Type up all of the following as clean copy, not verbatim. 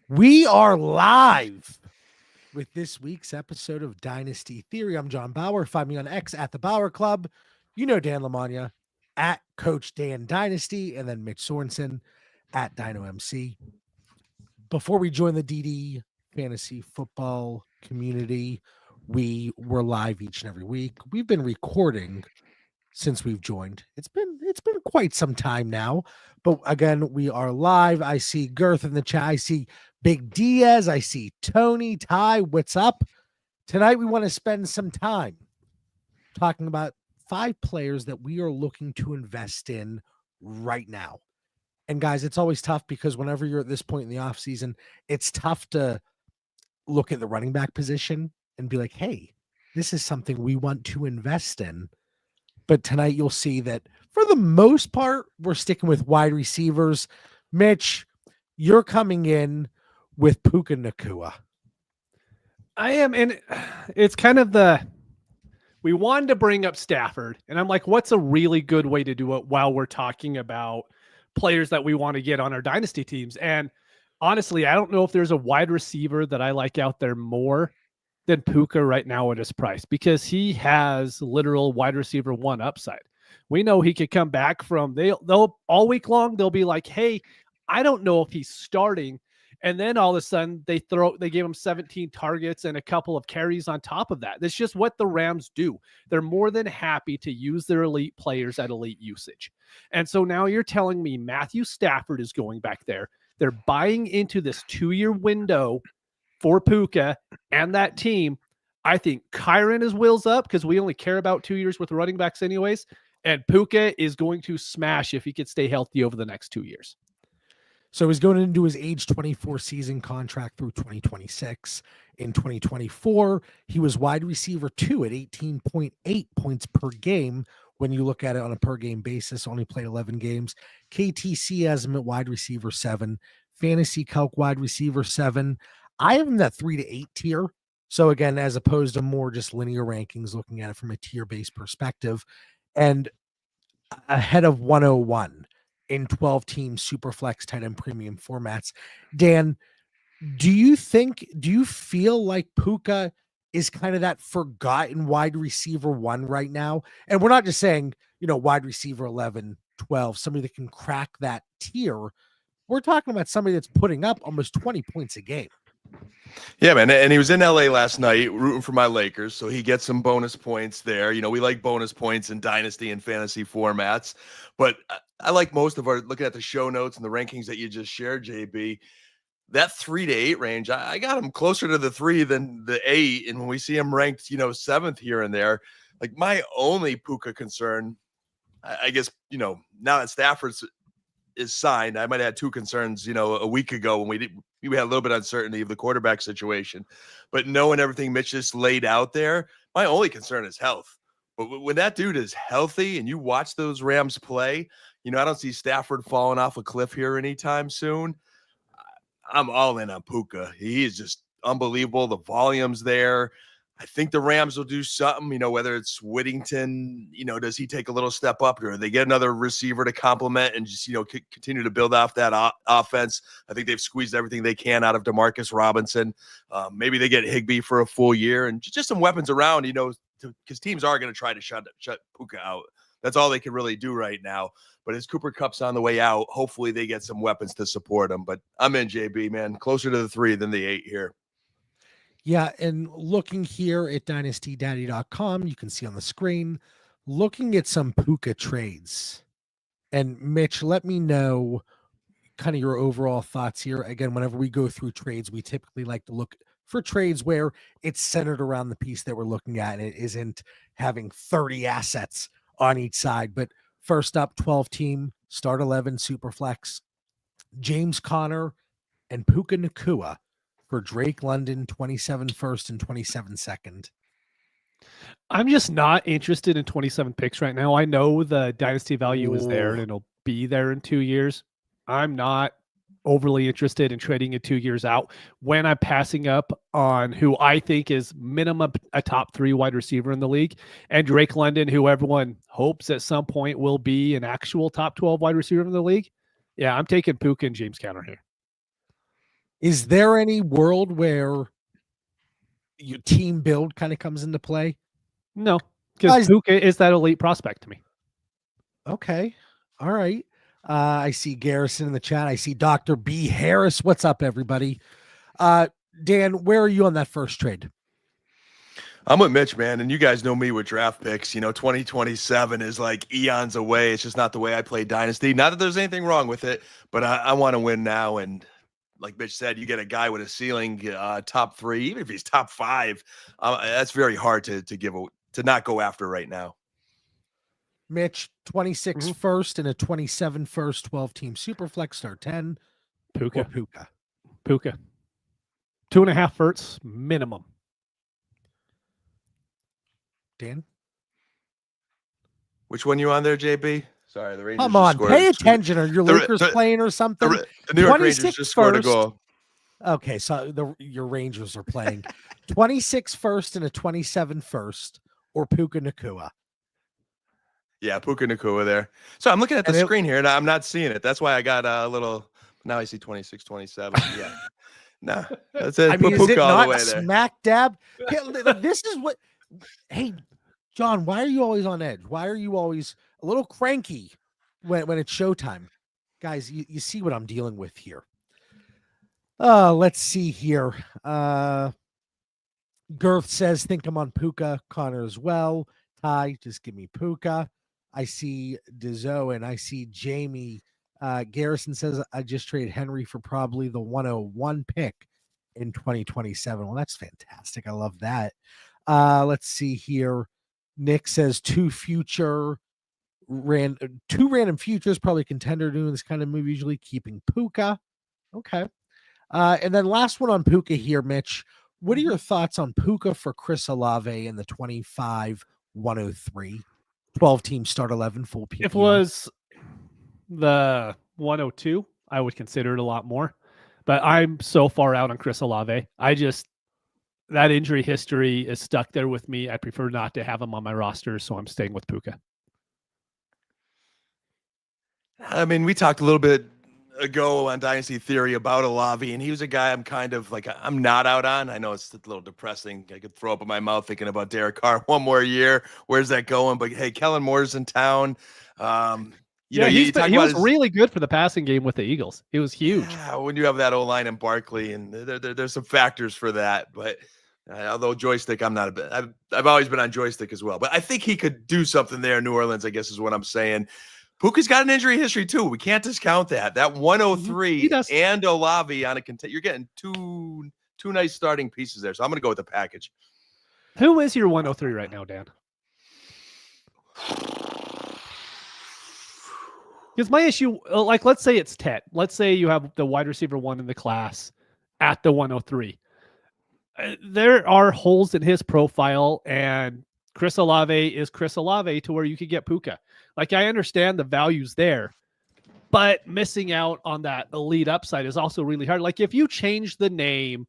We are live with this week's episode of Dynasty Theory. I'm John Bauer. Find me on X at the Bauer Club. You know Dan Lamagna at Coach Dan Dynasty, and then Mitch Sorensen at Dino MC. Before we join the DD fantasy football community, we were live each and every week. We've been recording since we've joined. It's been quite some time now, but again, we are live. I see Girth in the chat. I see Big Diaz. I see Tony, Ty. What's up? Tonight, we want to spend some time talking about 5 players that we are looking to invest in right now. And guys, it's always tough because whenever you're at this point in the offseason, it's tough to look at the running back position and be like, hey, this is something we want to invest in. But tonight you'll see that for the most part, we're sticking with wide receivers. Mitch, you're coming in with Puka Nacua. I am, and it's kind of we wanted to bring up Stafford, and I'm like, what's a really good way to do it while we're talking about players that we want to get on our dynasty teams? And honestly, I don't know if there's a wide receiver that I like out there more than Puka right now at his price, because he has literal wide receiver 1 upside. We know he could come back from they'll all week long. They'll be like, hey, I don't know if he's starting. And then all of a sudden they gave him 17 targets and a couple of carries on top of that. That's just what the Rams do. They're more than happy to use their elite players at elite usage. And so now you're telling me Matthew Stafford is going back there. They're buying into this 2-year window for Puka and that team. I think Kyron is wheels up because we only care about 2 years with running backs anyways. And Puka is going to smash if he could stay healthy over the next 2 years. So he's going into his age 24 season contract through 2026. In 2024, he was wide receiver 2 at 18.8 points per game. When you look at it on a per game basis, only played 11 games. KTC has him at wide receiver 7. Fantasy Calc wide receiver 7. I have him that 3 to 8 tier. So again, as opposed to more just linear rankings, looking at it from a tier-based perspective, and ahead of 101 in 12-team Superflex tight end premium formats. Dan, do you feel like Puka is kind of that forgotten wide receiver 1 right now? And we're not just saying, wide receiver 11, 12, somebody that can crack that tier. We're talking about somebody that's putting up almost 20 points a game. Yeah, man. And he was in LA last night rooting for my Lakers, so he gets some bonus points there. We like bonus points in dynasty and fantasy formats. But I like most of our looking at the show notes and the rankings that you just shared, JB. That 3 to 8 range, I got him closer to the 3 than the 8. And when we see him ranked, 7th here and there, like my only Puka concern, I guess, now that Stafford's is signed, I might have had 2 concerns, a week ago when we had a little bit of uncertainty of the quarterback situation, but knowing everything Mitch just laid out there, my only concern is health. But when that dude is healthy and you watch those Rams play, I don't see Stafford falling off a cliff here anytime soon. I'm all in on Puka. He is just unbelievable. The volume's there. I think the Rams will do something, whether it's Whittington, does he take a little step up, or they get another receiver to complement and just, continue to build off that offense. I think they've squeezed everything they can out of Demarcus Robinson. Maybe they get Higbee for a full year and just some weapons around, because teams are going to try to shut Puka out. That's all they can really do right now. But as Cooper Kupp's on the way out, hopefully they get some weapons to support him. But I'm in, JB, man, closer to the 3 than the 8 here. Yeah, and looking here at dynastydaddy.com, you can see on the screen, looking at some Puka trades. And Mitch, let me know kind of your overall thoughts here. Again, whenever we go through trades, we typically like to look for trades where it's centered around the piece that we're looking at, and it isn't having 30 assets on each side. But first up, 12-team, start 11, Superflex, James Conner and Puka Nacua for Drake London, 27 first and 27 second. I'm just not interested in 27 picks right now. I know the dynasty value is there and it'll be there in 2 years. I'm not overly interested in trading it 2 years out when I'm passing up on who I think is minimum a top 3 wide receiver in the league, and Drake London, who everyone hopes at some point will be an actual top 12 wide receiver in the league. Yeah, I'm taking Puka and James Conner here. Is there any world where your team build kind of comes into play? No, because Guys- Puka is that elite prospect to me. Okay. All right. I see Garrison in the chat. I see Dr. B. Harris. What's up, everybody? Dan, where are you on that first trade? I'm with Mitch, man, and you guys know me with draft picks. 2027 is like eons away. It's just not the way I play Dynasty. Not that there's anything wrong with it, but I want to win now. And like Mitch said, you get a guy with a ceiling, top 3, even if he's top 5. That's very hard to not go after right now. Mitch, 26 first and a 27 first, 12-team Superflex, start 10. Puka. Puka. 2.5 firsts minimum. Dan? Which one you on there, JB? Sorry, the Rangers. Come on, scored. pay attention. Are your Lakers playing or something? The New York Rangers just scored a goal. Okay, so your Rangers are playing 26 first and a 27 first, or Puka Nacua. Yeah, Puka Nacua there. So I'm looking at the screen here, and I'm not seeing it. That's why I got a little. Now I see 26, 27. Yeah. No, that's it. I mean, Put is it Puka all the not way there. smack dab? This is what. Hey, John, why are you always on edge? Why are you always a little cranky when it's showtime? Guys, you see what I'm dealing with here. Let's see here. Girth says, think I'm on Puka. Connor as well. Ty, just give me Puka. I see Dezo and I see Jamie. Garrison says, I just traded Henry for probably the 101 pick in 2027. Well, that's fantastic. I love that. Let's see here. Nick says two random futures, probably contender doing this kind of move, usually keeping Puka. Okay. And then last one on Puka here, Mitch. What are your thoughts on Puka for Chris Olave in the 25-103 12-team start 11 full PPR? If it was the 102, I would consider it a lot more. But I'm so far out on Chris Olave. That injury history is stuck there with me. I prefer not to have him on my roster, so I'm staying with Puka. I mean, we talked a little bit ago on Dynasty Theory about Olave, and he was a guy I'm not out on. I know it's a little depressing. I could throw up in my mouth thinking about Derek Carr one more year. Where's that going? But hey, Kellen Moore's in town. He was really good for the passing game with the Eagles. It was huge. Yeah, when you have that O-line in Barkley, and there's some factors for that. But although joystick, I've always been on joystick as well. But I think he could do something there in New Orleans, I guess is what I'm saying. Puka's got an injury history too. We can't discount that. That 103 and Olave on a contender. You're getting two nice starting pieces there. So I'm going to go with the package. Who is your 103 right now, Dan? Because my issue, like, let's say it's Tet. Let's say you have the wide receiver 1 in the class at the 103. There are holes in his profile, and Chris Olave is Chris Olave to where you could get Puka. Like, I understand the value's there, but missing out on that elite upside is also really hard. Like, if you change the name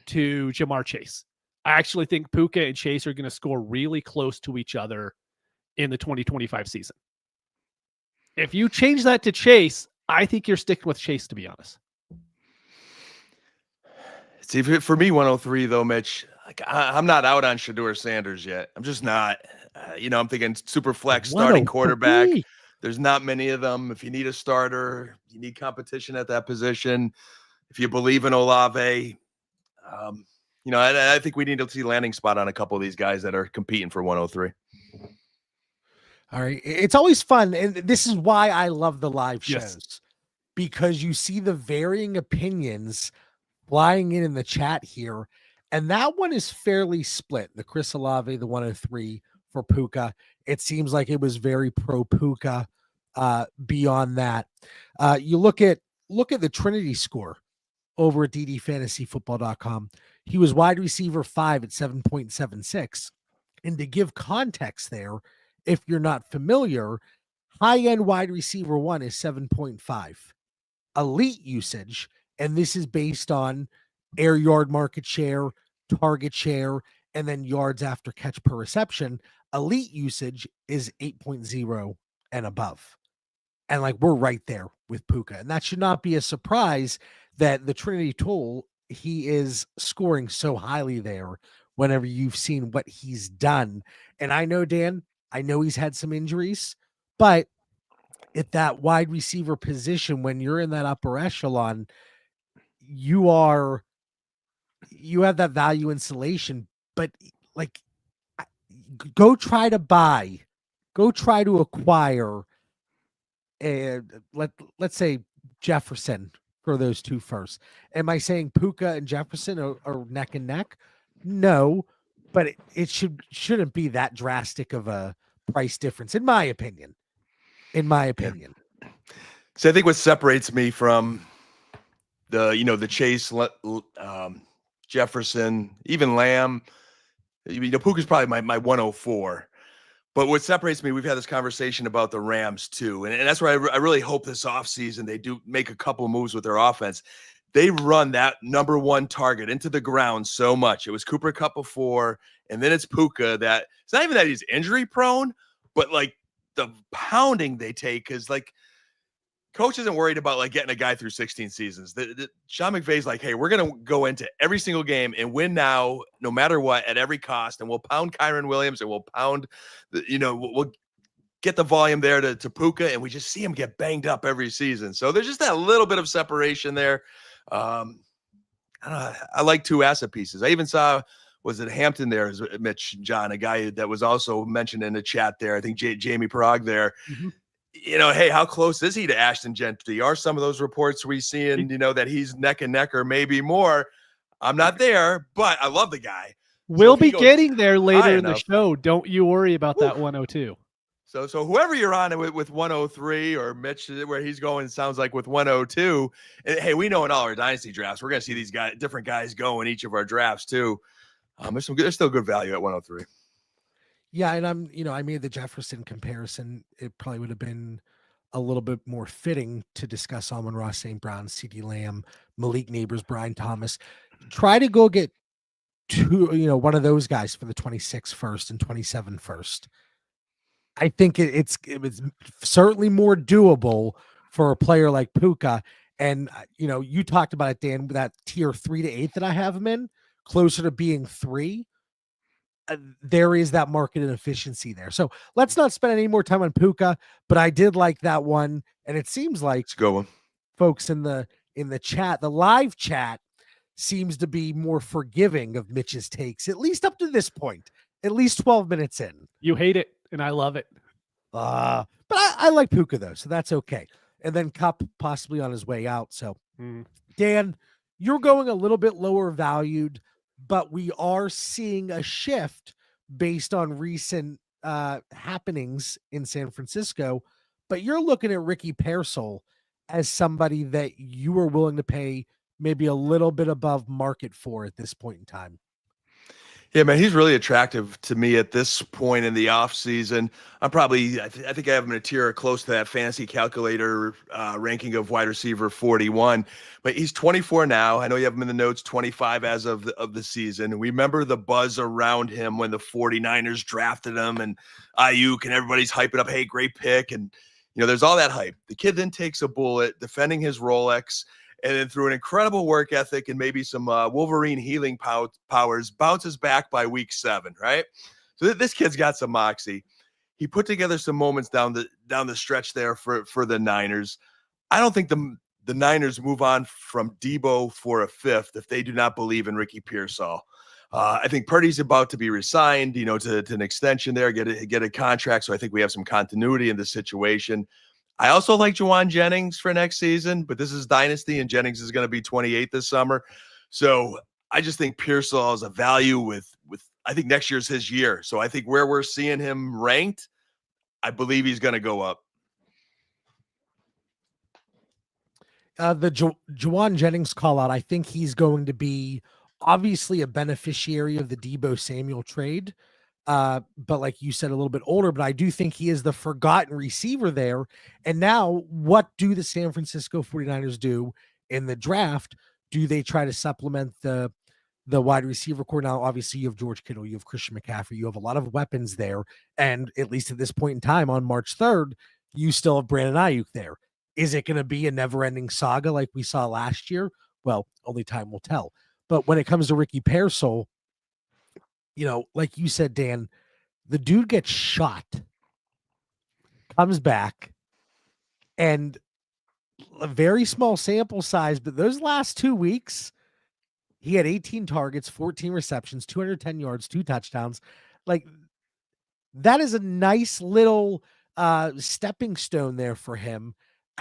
to Jamar Chase, I actually think Puka and Chase are going to score really close to each other in the 2025 season. If you change that to Chase, I think you're sticking with Chase, to be honest. See, for me, 103 though, Mitch, like I'm not out on Shedeur Sanders yet. I'm just not. I'm thinking super flex starting quarterback. There's not many of them. If you need a starter, you need competition at that position. If you believe in Olave, I think we need to see landing spot on a couple of these guys that are competing for 103. All right. It's always fun. And this is why I love the live shows, because you see the varying opinions flying in the chat here. And that one is fairly split. The Chris Olave, the 103 for Puka. It seems like it was very pro Puka. Beyond that, you look at the Trinity score over at ddfantasyfootball.com. He was wide receiver 5 at 7.76. And to give context there, if you're not familiar, high-end wide receiver 1 is 7.5. Elite usage, and this is based on air yard market share, target share, and then yards after catch per reception. Elite usage is 8.0 and above. And like, we're right there with Puka. And that should not be a surprise that the Trinity Toll, he is scoring so highly there whenever you've seen what he's done. And I know, Dan, I know he's had some injuries, but at that wide receiver position, when you're in that upper echelon, you have that value insulation, but like go try to acquire let's say Jefferson for those two first. Am I saying Puka and Jefferson are neck and neck? No, but it shouldn't be that drastic of a price difference, in my opinion. So I think what separates me from the Chase, Jefferson, even Lamb, Puka's probably my 104. But what separates me, we've had this conversation about the Rams too. And that's where I really hope this offseason they do make a couple of moves with their offense. They run that number one target into the ground so much. It was Cooper Kupp before, and then it's Puka. That it's not even that he's injury prone, but like the pounding they take is like coach isn't worried about like getting a guy through 16 seasons. Sean McVay's like, hey, we're going to go into every single game and win now, no matter what, at every cost. And we'll pound Kyron Williams and we'll pound, we'll get the volume there to Puka. And we just see him get banged up every season. So there's just that little bit of separation there. I like two asset pieces. I even saw, was it Hampton there, is Mitch, John, a guy that was also mentioned in the chat there. I think Jamie Parag there. Mm-hmm. Hey, how close is he to Ashton Gentry? Are some of those reports we seeing, that he's neck and neck or maybe more? I'm not there, but I love the guy. We'll be getting there later in the show. Don't you worry about that 102. So whoever you're on with 103 or Mitch, where he's going, sounds like with 102. And hey, we know in all our dynasty drafts, we're going to see these different guys go in each of our drafts too. There's still good value at 103. Yeah, and I made the Jefferson comparison. It probably would have been a little bit more fitting to discuss Amon-Ra St. Brown, CeeDee Lamb, Malik Neighbors, Brian Thomas. Try to go get one of those guys for the 26 first and 27 first. I think it's certainly more doable for a player like Puka. And, you talked about it, Dan, that tier 3 to 8 that I have him in, closer to being 3. There is that market inefficiency there. So let's not spend any more time on Puka, but I did like that one. And it seems like it's a good one. Folks in the chat, the live chat seems to be more forgiving of Mitch's takes, at least up to this point, at least 12 minutes in. You hate it, and I love it. But I like Puka though, so that's okay. And then Kupp possibly on his way out. So Dan, you're going a little bit lower valued, but we are seeing a shift based on recent happenings in San Francisco. But you're looking at Ricky Pearsall as somebody that you are willing to pay maybe a little bit above market for at this point in time. Yeah, man, he's really attractive to me at this point in the offseason. I think I have him in a tier close to that fantasy calculator ranking of wide receiver 41. But he's 24 now. I know you have him in the notes, 25 as of the season. And we remember the buzz around him when the 49ers drafted him and Ayuk and everybody's hyping up, hey, great pick. And, there's all that hype. The kid then takes a bullet defending his Rolex. And then through an incredible work ethic and maybe some Wolverine healing powers, bounces back by week 7, right? So this kid's got some moxie. He put together some moments down the stretch there for the Niners. I don't think the Niners move on from Debo for a 5th if they do not believe in Ricky Pearsall. I think Purdy's about to be resigned, to an extension there, get a contract. So I think we have some continuity in the situation. I also like Juwan Jennings for next season, but this is Dynasty, and Jennings is going to be 28 this summer. So I just think Pearsall is a value with I think next year's his year. So I think where we're seeing him ranked, I believe he's going to go up. The Juwan Jennings call out, I think he's going to be obviously a beneficiary of the Debo Samuel trade. But like you said, a little bit older, but I do think he is the forgotten receiver there. And now what do the San Francisco 49ers do in the draft? Do they try to supplement the wide receiver core? Now, obviously you have George Kittle, you have Christian McCaffrey, you have a lot of weapons there. And at least at this point in time on March 3rd, you still have Brandon Ayuk there. Is it going to be a never-ending saga like we saw last year? Well, only time will tell. But when it comes to Ricky Pearsall, like you said, Dan, the dude gets shot, comes back, and a very small sample size, but those last 2 weeks, he had 18 targets, 14 receptions, 210 yards, 2 touchdowns. Like, that is a nice little stepping stone there for him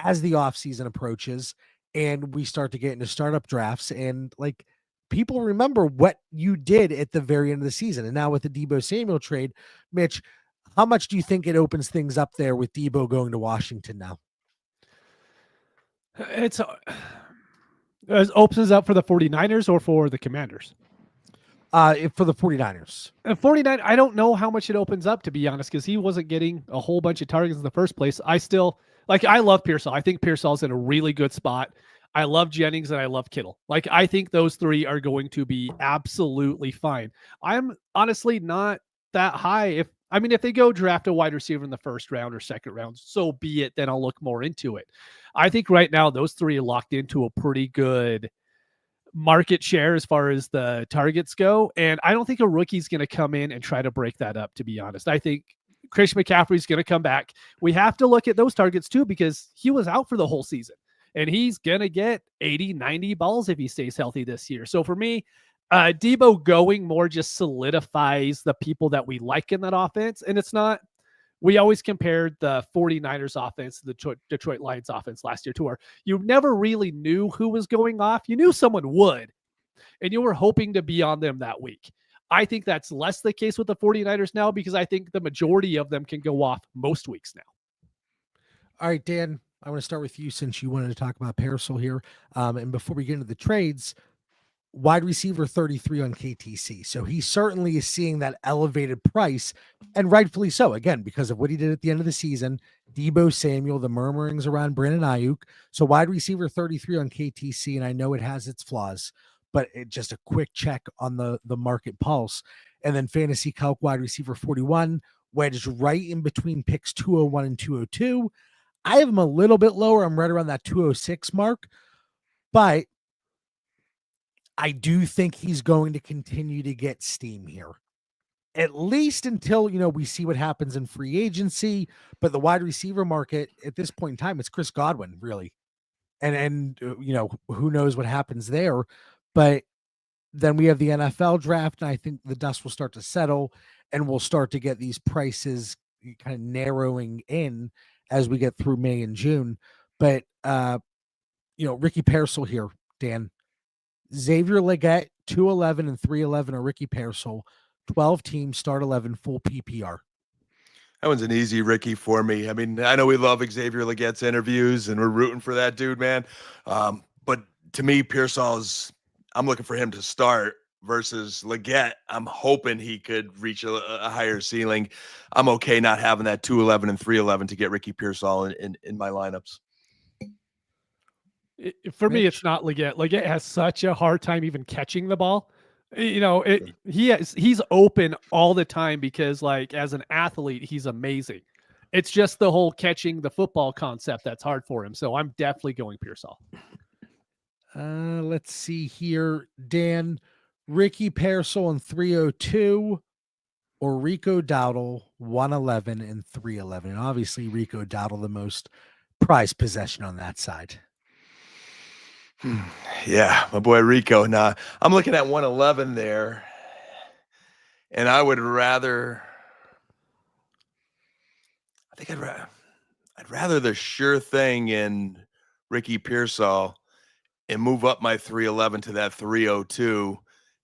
as the offseason approaches and we start to get into startup drafts. And like, people remember what you did at the very end of the season. And now with the Deebo Samuel trade, Mitch, how much do you think it opens things up there with Deebo going to Washington now? It opens up for the 49ers or for the Commanders? For the 49ers. 49, I don't know how much it opens up, to be honest, because he wasn't getting a whole bunch of targets in the first place. I love Pearsall. I think Pearsall's in a really good spot. I love Jennings and I love Kittle. Like, I think those three are going to be absolutely fine. I'm honestly not that high. If they go draft a wide receiver in the first round or second round, so be it, then I'll look more into it. I think right now those three are locked into a pretty good market share as far as the targets go. And I don't think a rookie's going to come in and try to break that up, to be honest. I think Christian McCaffrey's going to come back. We have to look at those targets too, because he was out for the whole season and he's going to get 80, 90 balls if he stays healthy this year. So for me, Deebo going more just solidifies the people that we like in that offense. And it's not, we always compared the 49ers offense to the Detroit Lions offense last year to where you never really knew who was going off. You knew someone would, and you were hoping to be on them that week. I think that's less the case with the 49ers now, because I think the majority of them can go off most weeks now. All right, Dan, I want to start with you since you wanted to talk about Pearsall here. And before we get into the trades, wide receiver 33 on KTC. So he certainly is seeing that elevated price, and rightfully so, again, because of what he did at the end of the season. Deebo Samuel, the murmurings around Brandon Ayuk. So wide receiver 33 on KTC, and I know it has its flaws, but just a quick check on the market pulse. And then Fantasy Calc wide receiver 41, wedged right in between picks 201 and 202. I have him a little bit lower. I'm right around that 206 mark, but I do think he's going to continue to get steam here, at least until, we see what happens in free agency. But the wide receiver market at this point in time, it's Chris Godwin, really. And who knows what happens there. But then we have the NFL draft, and I think the dust will start to settle, and we'll start to get these prices kind of narrowing in as we get through May and June. But, Ricky Pearsall here, Dan. Xavier Legette, 211 and 311 are Ricky Pearsall. 12 teams, start 11, full PPR. That one's an easy Ricky for me. I mean, I know we love Xavier Legette's interviews and we're rooting for that dude, man. But to me, Pearsall's, I'm looking for him to start versus Legette. I'm hoping he could reach a higher ceiling. I'm okay not having that 211 and 311 to get Ricky Pearsall in my lineups. For me, it's not Legette. Legette has such a hard time even catching the ball. He's open all the time because, like, as an athlete, he's amazing. It's just the whole catching the football concept that's hard for him. So I'm definitely going Pearsall. Let's see here, Dan. Ricky Pearsall in 302 or Rico Dowdle 111 and 311. And obviously Rico Dowdle, the most prized possession on that side. Yeah, my boy Rico. Now I'm looking at 111 there, and I'd rather the sure thing in Ricky Pearsall and move up my 311 to that 302.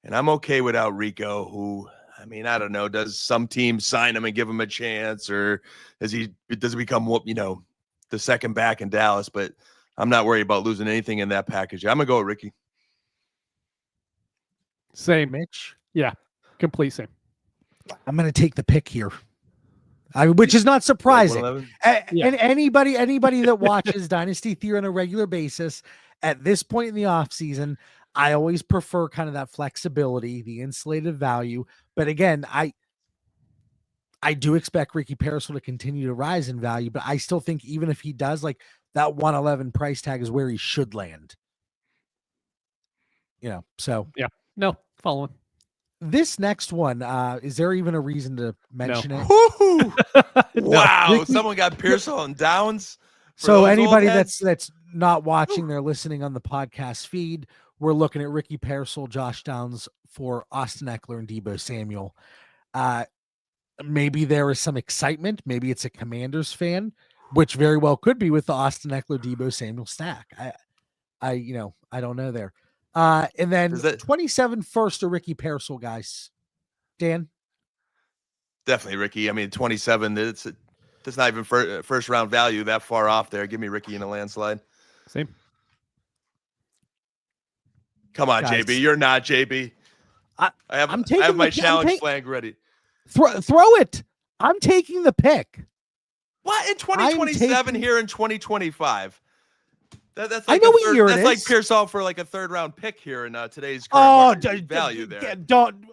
And I'm okay without Rico, who, I mean, I don't know, does some team sign him and give him a chance, or does he become, the second back in Dallas? But I'm not worried about losing anything in that package. I'm going to go with Ricky. Same. Mitch? Yeah, complete same. I'm going to take the pick here, which is not surprising. And anybody that watches Dynasty Theory on a regular basis at this point in the offseason, I always prefer kind of that flexibility, the insulated value. But again, I do expect Ricky Pearsall to continue to rise in value, but I still think even if he does, like, that 111 price tag is where he should land. So No, following. this next one, is there even a reason to mention it? Woo-hoo! No. Wow, Ricky- someone got Pearsall and Downs. for So those old anybody heads? that's not watching, they're listening on the podcast feed. We're looking at Ricky Pearsall, Josh Downs for Austin Eckler and Deebo Samuel. Maybe there is some excitement. Maybe it's a Commanders fan, which very well could be with the Austin Eckler, Deebo Samuel stack. I don't know there. And then Is that- 27 first to Ricky Pearsall, guys. Dan? Definitely Ricky. I mean, 27. That's not even first round value that far off there. Give me Ricky in a landslide. Same. Come on, Guys. JB. You're not JB. I'm I have taking my the- I'm challenge take- flag ready. Throw it. I'm taking the pick. What in 2027 taking- here in 2025? That's I like know a what third, year it that's like is. Pearsall for like a third round pick here in today's current Oh, market value there. don't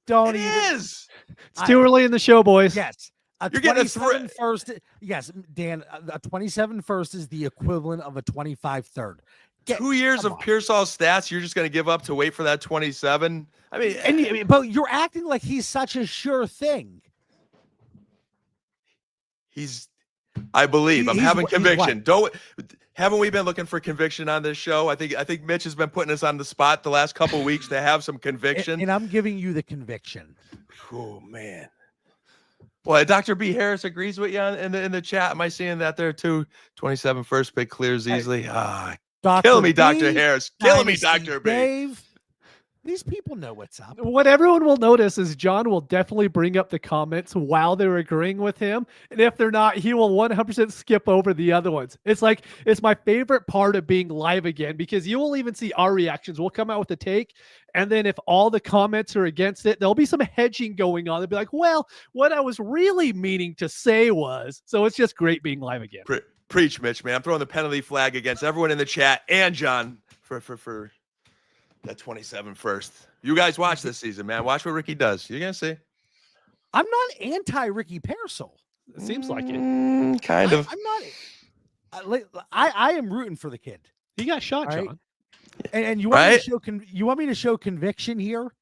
It even. is. It's too early in the show, boys. Yes. A You're getting a 27 first. Yes, Dan, a 27 first is the equivalent of a 25 third. 2 years come of on. Pearsall stats. You're just going to give up to wait for that 27. I mean, But you're acting like he's such a sure thing. I believe I'm He's having what- he's conviction. Haven't we been looking for conviction on this show? I think Mitch has been putting us on the spot the last couple of weeks to have some conviction. And I'm giving you the conviction. Oh man. Well, Dr. B Harris agrees with you in the chat. Am I seeing that there too? 27 first pick clears easily. Kill me, Dr. Harris. Kill me, Dynasty Dr. B. Dave. These people know what's up. What everyone will notice is John will definitely bring up the comments while they're agreeing with him. And if they're not, he will 100% skip over the other ones. It's my favorite part of being live again, because you will even see our reactions. We'll come out with a take. And then if all the comments are against it, there'll be some hedging going on. They'll be like, well, what I was really meaning to say was. So it's just great being live again. Preach, Mitch, man. I'm throwing the penalty flag against everyone in the chat and John for that 27 first. You guys watch this season, man. Watch what Ricky does. You're going to see. I'm not anti Ricky Pearsall. It seems like it. Kind of. I'm not. I am rooting for the kid. He got shot, All right. John. And you want me Right? to show you want me to show conviction here?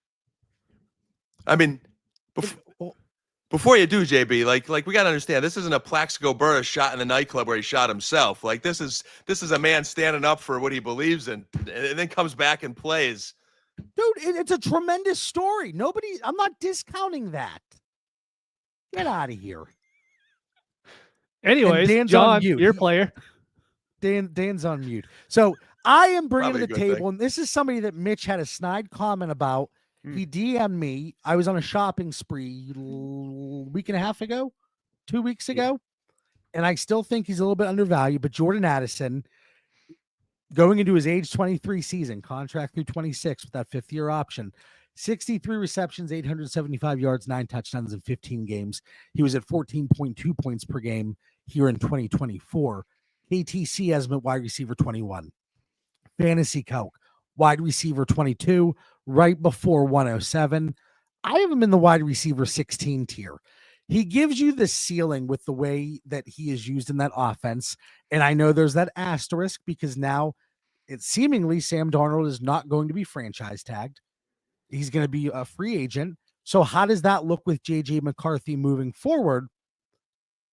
I mean, before you do, JB, like we got to understand, this isn't a Plaxico Burress shot in the nightclub where he shot himself. Like this is a man standing up for what he believes in, and then comes back and plays. Dude, it's a tremendous story. I'm not discounting that. Get out of here. Anyways, Dan's John, on mute. your player. Dan's on mute. So I am bringing Probably to a the good table, and this is somebody that Mitch had a snide comment about. He DM'd me. I was on a shopping spree week and a half ago, 2 weeks ago, and I still think he's a little bit undervalued. But Jordan Addison, going into his age 23 season, contract through 26 with that 5th-year option, 63 receptions, 875 yards, 9 touchdowns in 15 games. He was at 14.2 points per game here in 2024. KTC has him at wide receiver 21. Fantasy Calc, wide receiver 22, right before 107. I have him in the wide receiver 16 tier. He gives you the ceiling with the way that he is used in that offense. And I know there's that asterisk because now it's seemingly Sam Darnold is not going to be franchise tagged. He's going to be a free agent. So how does that look with JJ McCarthy moving forward?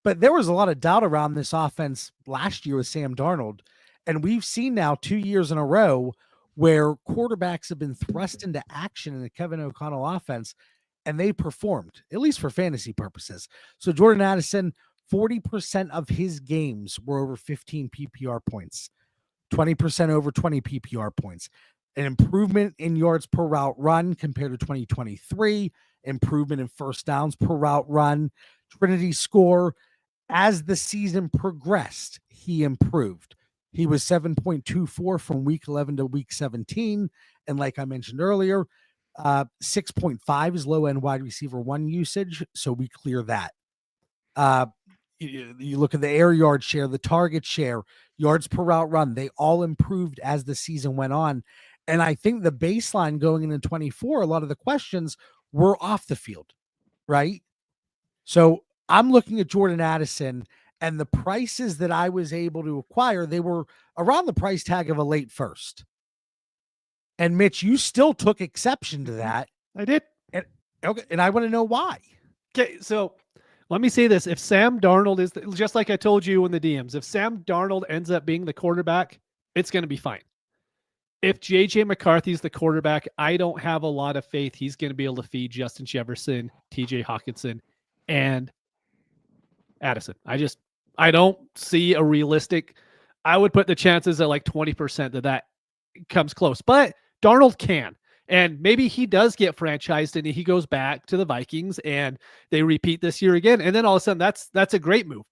But there was a lot of doubt around this offense last year with Sam Darnold. And we've seen now 2 years in a row where quarterbacks have been thrust into action in the Kevin O'Connell offense, and they performed, at least for fantasy purposes. So Jordan Addison, 40% of his games were over 15 PPR points, 20% over 20 PPR points, an improvement in yards per route run compared to 2023, improvement in first downs per route run, Trinity score. As the season progressed, he improved. He was 7.24 from week 11 to week 17. And like I mentioned earlier, 6.5 is low end wide receiver 1 usage. So we clear that. You look at the air yard share, the target share, yards per route run, they all improved as the season went on. And I think the baseline going into 24, a lot of the questions were off the field, right? So I'm looking at Jordan Addison And the prices that I was able to acquire, they were around the price tag of a late first. And Mitch, you still took exception to that. I did. And I want to know why. Okay, so let me say this. If Sam Darnold is, just like I told you in the DMs, if Sam Darnold ends up being the quarterback, it's going to be fine. If J.J. McCarthy's the quarterback, I don't have a lot of faith he's going to be able to feed Justin Jefferson, T.J. Hawkinson, and Addison. I don't see a realistic. I would put the chances at like 20% that comes close. But Darnold can. And maybe he does get franchised and he goes back to the Vikings and they repeat this year again. And then all of a sudden, that's a great move.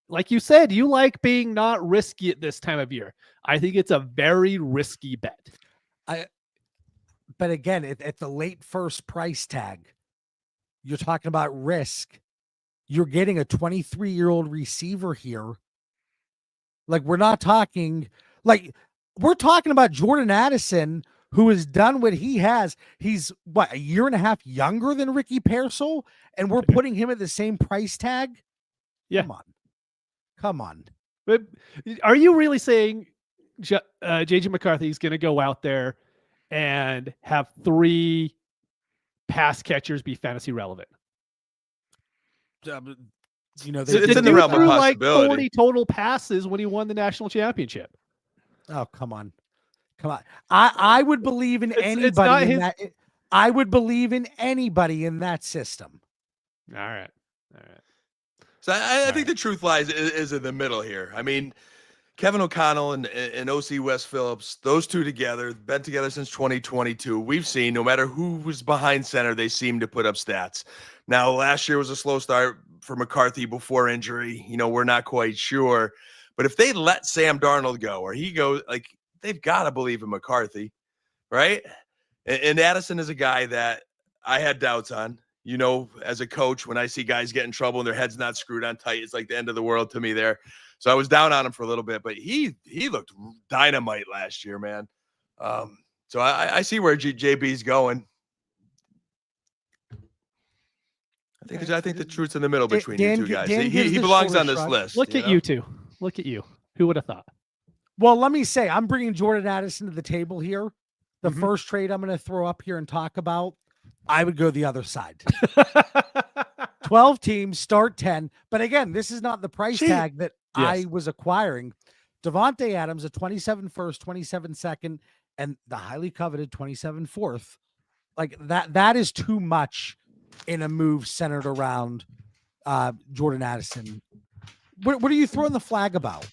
Like you said, you like being not risky at this time of year. I think it's a very risky bet. But again, at the late first price tag, you're talking about risk. You're getting a 23-year-old receiver here. Like we're talking about Jordan Addison, who has done what he has. He's a year and a half younger than Ricky Pearsall, and we're putting him at the same price tag. Yeah. Come on. But are you really saying J.J. McCarthy is going to go out there and have 3 pass catchers be fantasy relevant? It's in the realm of possibility. Like 40 total passes when he won the national championship. Oh, come on. I would believe in anybody in that. I would believe in anybody in that system. All right. So I think the truth lies is in the middle here. I mean, Kevin O'Connell and O.C. West Phillips, those two together, been together since 2022. We've seen no matter who was behind center, they seem to put up stats. Now, last year was a slow start for McCarthy before injury. We're not quite sure. But if they let Sam Darnold go or he goes, they've got to believe in McCarthy, right? And Addison is a guy that I had doubts on. As a coach, when I see guys get in trouble and their head's not screwed on tight, it's like the end of the world to me there. So I was down on him for a little bit, but he looked dynamite last year, man. So I see where JB's going. I think the truth's in the middle between you two guys. He belongs on this list. Look at you two. Look at you. Who would have thought? Well, let me say, I'm bringing Jordan Addison to the table here. The first trade I'm going to throw up here and talk about, I would go the other side. 12 teams, start 10. But again, this is not the price tag that I was acquiring. Devontae Adams, a 27 first, 27 second, and the highly coveted 27 fourth. Like that is too much in a move centered around Jordan Addison. What are you throwing the flag about?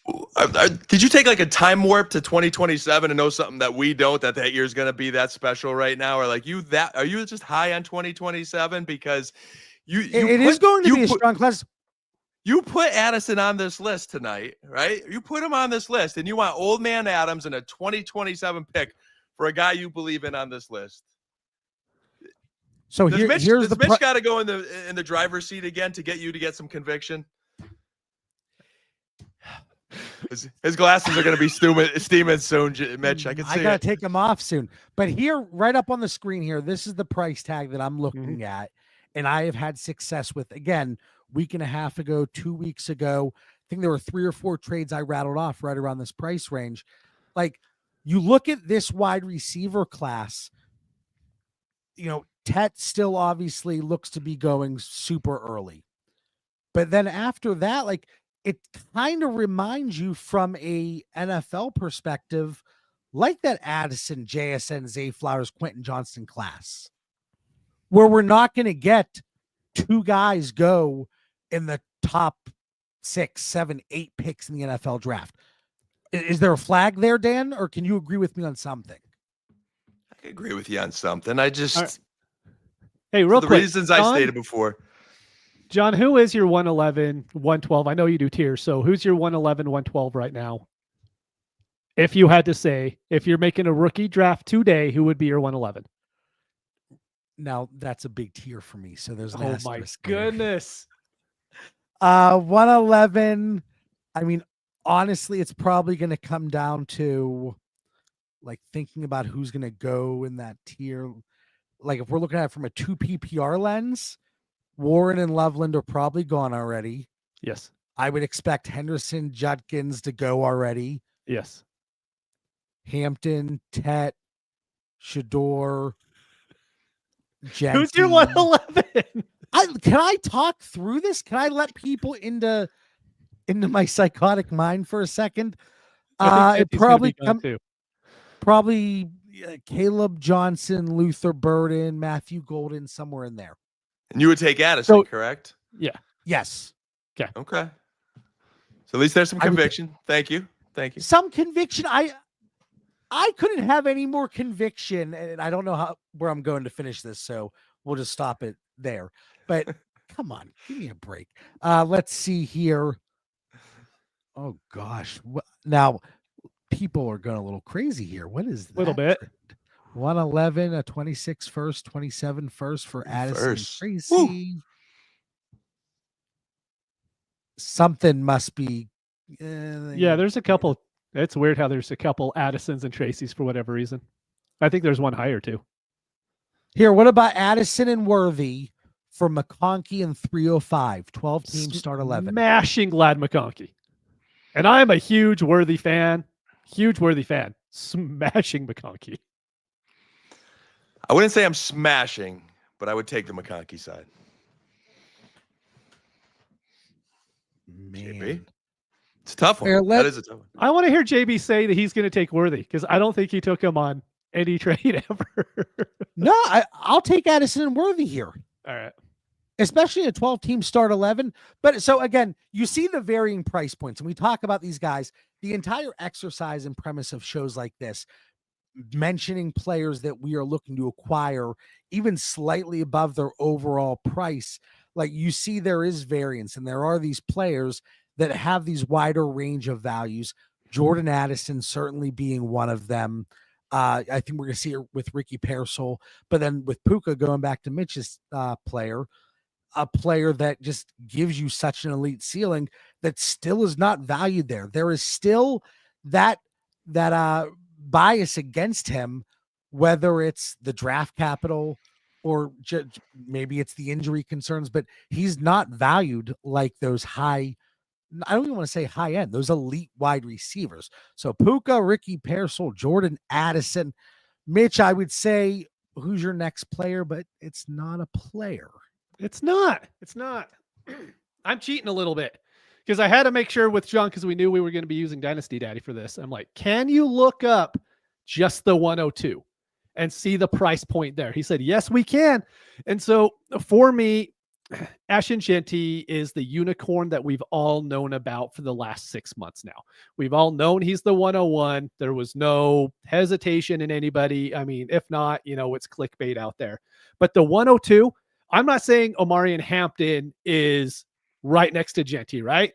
Did you take like a time warp to 2027 and know something that we don't, that year is going to be that special right now? Or are you just high on 2027 because it is going to be a strong class. You put Addison on this list tonight, right? You put him on this list and you want old man Adams and a 2027 pick for a guy you believe in on this list. So does Mitch got to go in the driver's seat again to get some conviction? His glasses are going to be steaming soon, Mitch. I can see I got to take them off soon. But here, right up on the screen here, this is the price tag that I'm looking at. And I have had success with, again, week and a half ago, 2 weeks ago. I think there were 3 or 4 trades I rattled off right around this price range. Like, you look at this wide receiver class, Tet still obviously looks to be going super early. But then after that, like, it kind of reminds you from a NFL perspective, like that Addison, JSN, Zay Flowers, Quentin Johnston class, where we're not going to get 2 guys go in the top 6, 7, 8 picks in the NFL draft. Is there a flag there, Dan, or can you agree with me on something? I can agree with you on something. I just, right. Hey, real for quick, the reasons I stated before. John, who is your 111, 112? I know you do tiers. So who's your 111, 112 right now? If you had to say, if you're making a rookie draft today, who would be your 111? Now that's a big tier for me. So there's an oh my goodness. 111. I mean, honestly, it's probably going to come down to like thinking about who's going to go in that tier. Like if we're looking at it from a 2 PPR lens, Warren and Loveland are probably gone already. Yes. I would expect Henderson, Judkins to go already. Yes. Hampton, Tet, Shador, Genty. Who's your 111? Can I talk through this? Can I let people into my psychotic mind for a second? It probably Caleb Johnson, Luther Burden, Matthew Golden, somewhere in there. And you would take Addison, correct? Yeah. Yes. Okay. So at least there's some conviction. Thank you. Some conviction. I couldn't have any more conviction, and I don't know where I'm going to finish this, so we'll just stop it there. But come on, give me a break. Let's see here. Oh gosh. Now people are going a little crazy here. What is that? A little bit. 111, a 26 first, 27 first for Addison Tracy. Woo. Something must be. Yeah, there's a couple. It's weird how there's a couple Addisons and Tracys for whatever reason. I think there's one higher too. Here, what about Addison and Worthy for McConkey and 305? 12 teams start 11. Smashing Glad McConkey. And I'm a huge Worthy fan. Smashing McConkey. I wouldn't say I'm smashing, but I would take the McConkey side. Man. JB? It's a tough one. That is a tough one. I want to hear JB say that he's going to take Worthy because I don't think he took him on any trade ever. No, I'll take Addison and Worthy here. All right. Especially a 12-team start 11. But so again, you see the varying price points. And we talk about these guys, the entire exercise and premise of shows like this, mentioning players that we are looking to acquire even slightly above their overall price. Like you see there is variance, and there are these players that have these wider range of values. Jordan Addison certainly being one of them. I think we're going to see it with Ricky Pearsall, but then with Puka, going back to Mitch's player, a player that just gives you such an elite ceiling that still is not valued there. There is still that bias against him, whether it's the draft capital or maybe it's the injury concerns, but he's not valued like those high, I don't even want to say high end, those elite wide receivers. So Puka, Ricky Pearsall, Jordan Addison, Mitch, I would say, who's your next player, but it's not a player. It's not. I'm cheating a little bit because I had to make sure with John, because we knew we were going to be using Dynasty Daddy for this. I'm like, can you look up just the 102 and see the price point there? He said, yes, we can. And so for me, Ashton Genty is the unicorn that we've all known about for the last 6 months now. We've all known he's the 101. There was no hesitation in anybody. I mean, if not, it's clickbait out there. But the 102, I'm not saying Omarion Hampton is right next to Genty, right?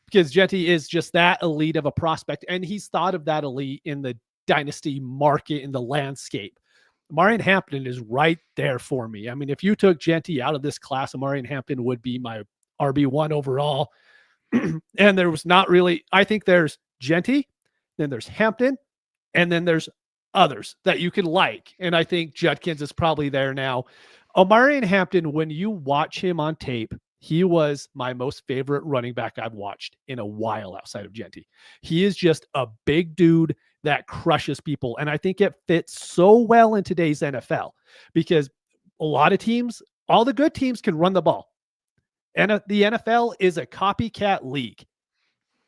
Because Genty is just that elite of a prospect, and he's thought of that elite in the dynasty market, in the landscape. Omarion Hampton is right there for me. I mean, if you took Genty out of this class, Omarion Hampton would be my RB1 overall. And there was not really, I think there's Genty, then there's Hampton, and then there's others that you can like. And I think Judkins is probably there now. Omarion Hampton, when you watch him on tape, he was my most favorite running back I've watched in a while outside of Genty. He is just a big dude that crushes people. And I think it fits so well in today's NFL because a lot of teams, all the good teams can run the ball. And the NFL is a copycat league.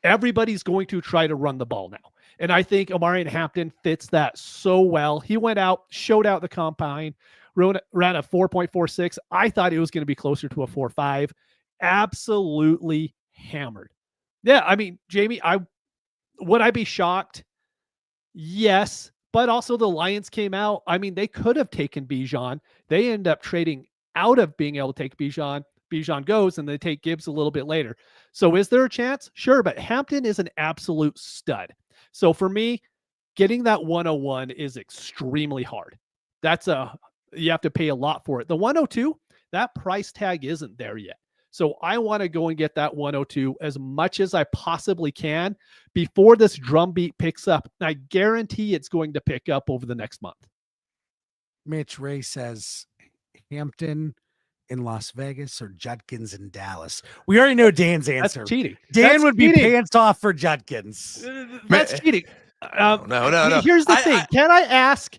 Everybody's going to try to run the ball now. And I think Omarion Hampton fits that so well. He went out, showed out the combine, ran a 4.46. I thought it was going to be closer to a 4.5. Absolutely hammered. Yeah, I mean, Jamie, would I be shocked? Yes, but also the Lions came out. I mean, they could have taken Bijan. They end up trading out of being able to take Bijan. Bijan goes, and they take Gibbs a little bit later. So is there a chance? Sure, but Hampton is an absolute stud. So for me, getting that 101 is extremely hard. You have to pay a lot for it. The 102, that price tag isn't there yet. So I want to go and get that 102 as much as I possibly can before this drumbeat picks up. I guarantee it's going to pick up over the next month. Mitch Ray says Hampton in Las Vegas or Judkins in Dallas? We already know Dan's answer. That's cheating. Dan That's would be cheating. pants off for Judkins. That's cheating. No. Here's the thing. Can I ask,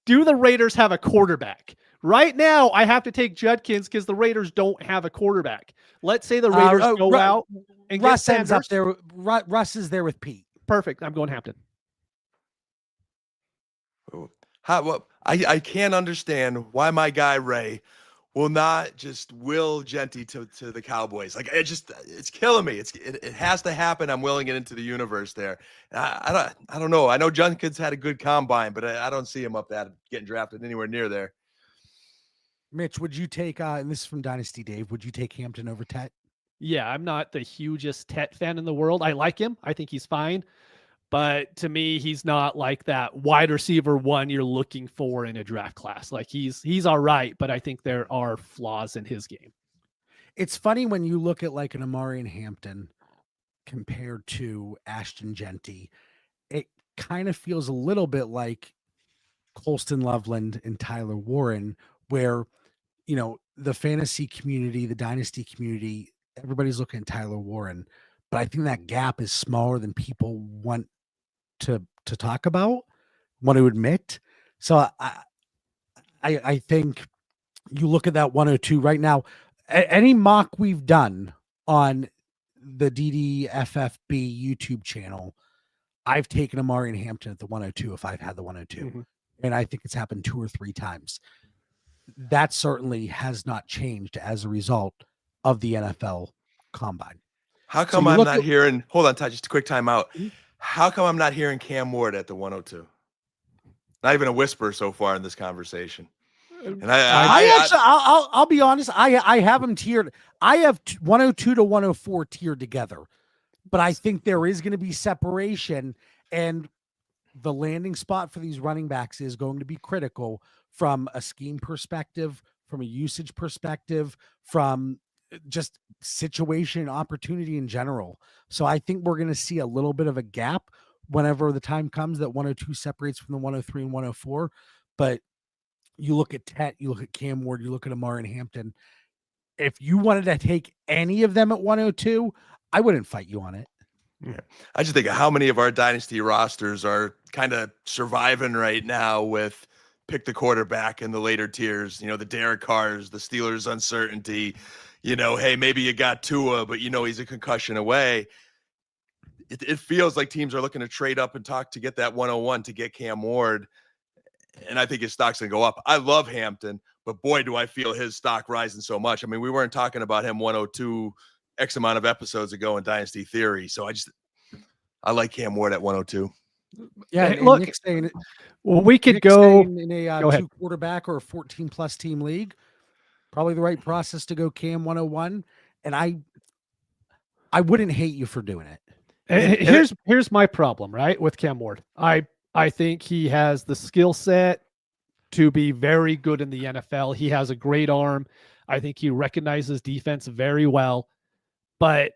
do the Raiders have a quarterback? Right now, I have to take Judkins because the Raiders don't have a quarterback. Let's say the Raiders go out and Russ get ends up Sanders. there. Russ is there with Pete. Perfect. I'm going Hampton. I can't understand why my guy Ray will not just will Genty to the Cowboys. Like it's killing me. It has to happen. I'm willing it into the universe there. I don't know. I know Jenkins had a good combine, but I don't see him up that getting drafted anywhere near there. Mitch, would you take and this is from Dynasty Dave, would you take Hampton over Tet? Yeah, I'm not the hugest Tet fan in the world. I like him. I think he's fine. But to me, he's not like that wide receiver one you're looking for in a draft class. Like he's all right, but I think there are flaws in his game. It's funny when you look at like an Amari and Hampton compared to Ashton Genty, it kind of feels a little bit like Colston Loveland and Tyler Warren, where, you know, the fantasy community, the dynasty community, everybody's looking at Tyler Warren, but I think that gap is smaller than people want to talk about, want to admit. So I think you look at that 102 right now, any mock we've done on the DDFFB YouTube channel, I've taken Amari and Hampton at the 102 if I've had the 102. Mm-hmm. And I think it's happened 2 or 3 times. That certainly has not changed as a result of the NFL Combine. How come I'm not hearing? Hold on, Todd. Just a quick timeout. How come I'm not hearing Cam Ward at the 102? Not even a whisper so far in this conversation. And I'll be honest. I have them tiered. I have 102 to 104 tiered together, but I think there is going to be separation, and the landing spot for these running backs is going to be critical from a scheme perspective, from a usage perspective, from just situation and opportunity in general. So I think we're going to see a little bit of a gap whenever the time comes that 102 separates from the 103 and 104. But you look at Tet, you look at Cam Ward, you look at Amari and Hampton. If you wanted to take any of them at 102, I wouldn't fight you on it. Yeah. I just think of how many of our dynasty rosters are kind of surviving right now with pick the quarterback in the later tiers, you know, the Derek Carrs, the Steelers uncertainty, you know, hey, maybe you got Tua, but you know, he's a concussion away. It feels like teams are looking to trade up and talk to get that 101 to get Cam Ward. And I think his stock's going to go up. I love Hampton, but boy, do I feel his stock rising so much. I mean, we weren't talking about him 102 X amount of episodes ago in Dynasty Theory. So I like Cam Ward at 102. Yeah, hey, look, saying, well, we could go in a 2 quarterback or a 14 plus team league. Probably the right process to go Cam 101. And I wouldn't hate you for doing it. Here's my problem, right, with Cam Ward. I think he has the skill set to be very good in the NFL. He has a great arm. I think he recognizes defense very well. But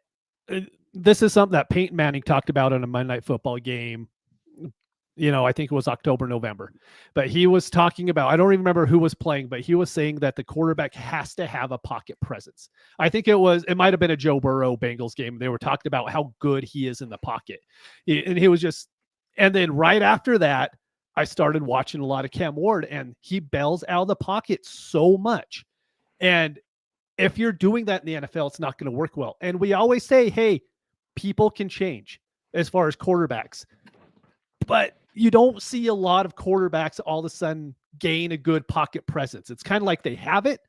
this is something that Peyton Manning talked about in a Monday Night Football game. You know, I think it was October, November. But he was talking about, I don't even remember who was playing, but he was saying that the quarterback has to have a pocket presence. I think it might have been a Joe Burrow Bengals game. They were talking about how good he is in the pocket. And then right after that, I started watching a lot of Cam Ward, and he bails out of the pocket so much. And if you're doing that in the NFL, it's not going to work well. And we always say, hey, people can change as far as quarterbacks. But you don't see a lot of quarterbacks all of a sudden gain a good pocket presence. It's kind of like they have it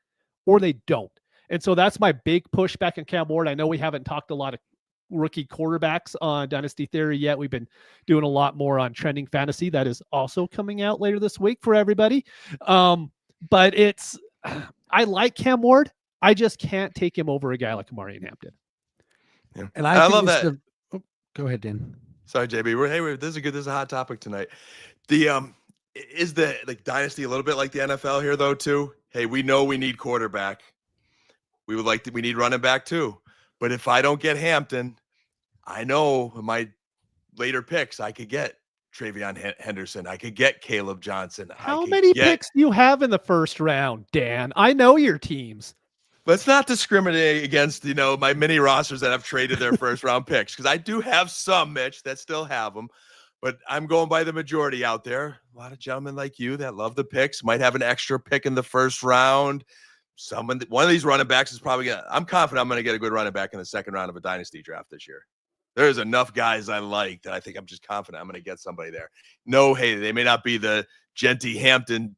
or they don't. And so that's my big pushback on Cam Ward. I know we haven't talked a lot of rookie quarterbacks on Dynasty Theory yet. We've been doing a lot more on Trending Fantasy. That is also coming out later this week for everybody. But I like Cam Ward. I just can't take him over a guy like Amari and Hampton. Yeah. And I love that. Go ahead, Dan. Sorry, JB. This is a hot topic tonight. Is the dynasty a little bit like the NFL here though too? Hey, we know we need quarterback. We need running back too. But if I don't get Hampton, I know in my later picks I could get Travion Henderson. I could get Caleb Johnson. How many picks do you have in the first round, Dan? I know your teams. Let's not discriminate against, my mini rosters that have traded their first round picks, because I do have some, Mitch, that still have them. But I'm going by the majority out there. A lot of gentlemen like you that love the picks might have an extra pick in the first round. One of these running backs is probably I'm confident I'm going to get a good running back in the second round of a dynasty draft this year. There's enough guys I like that I think I'm just confident I'm going to get somebody there. No, hey, they may not be the Genty Hampton,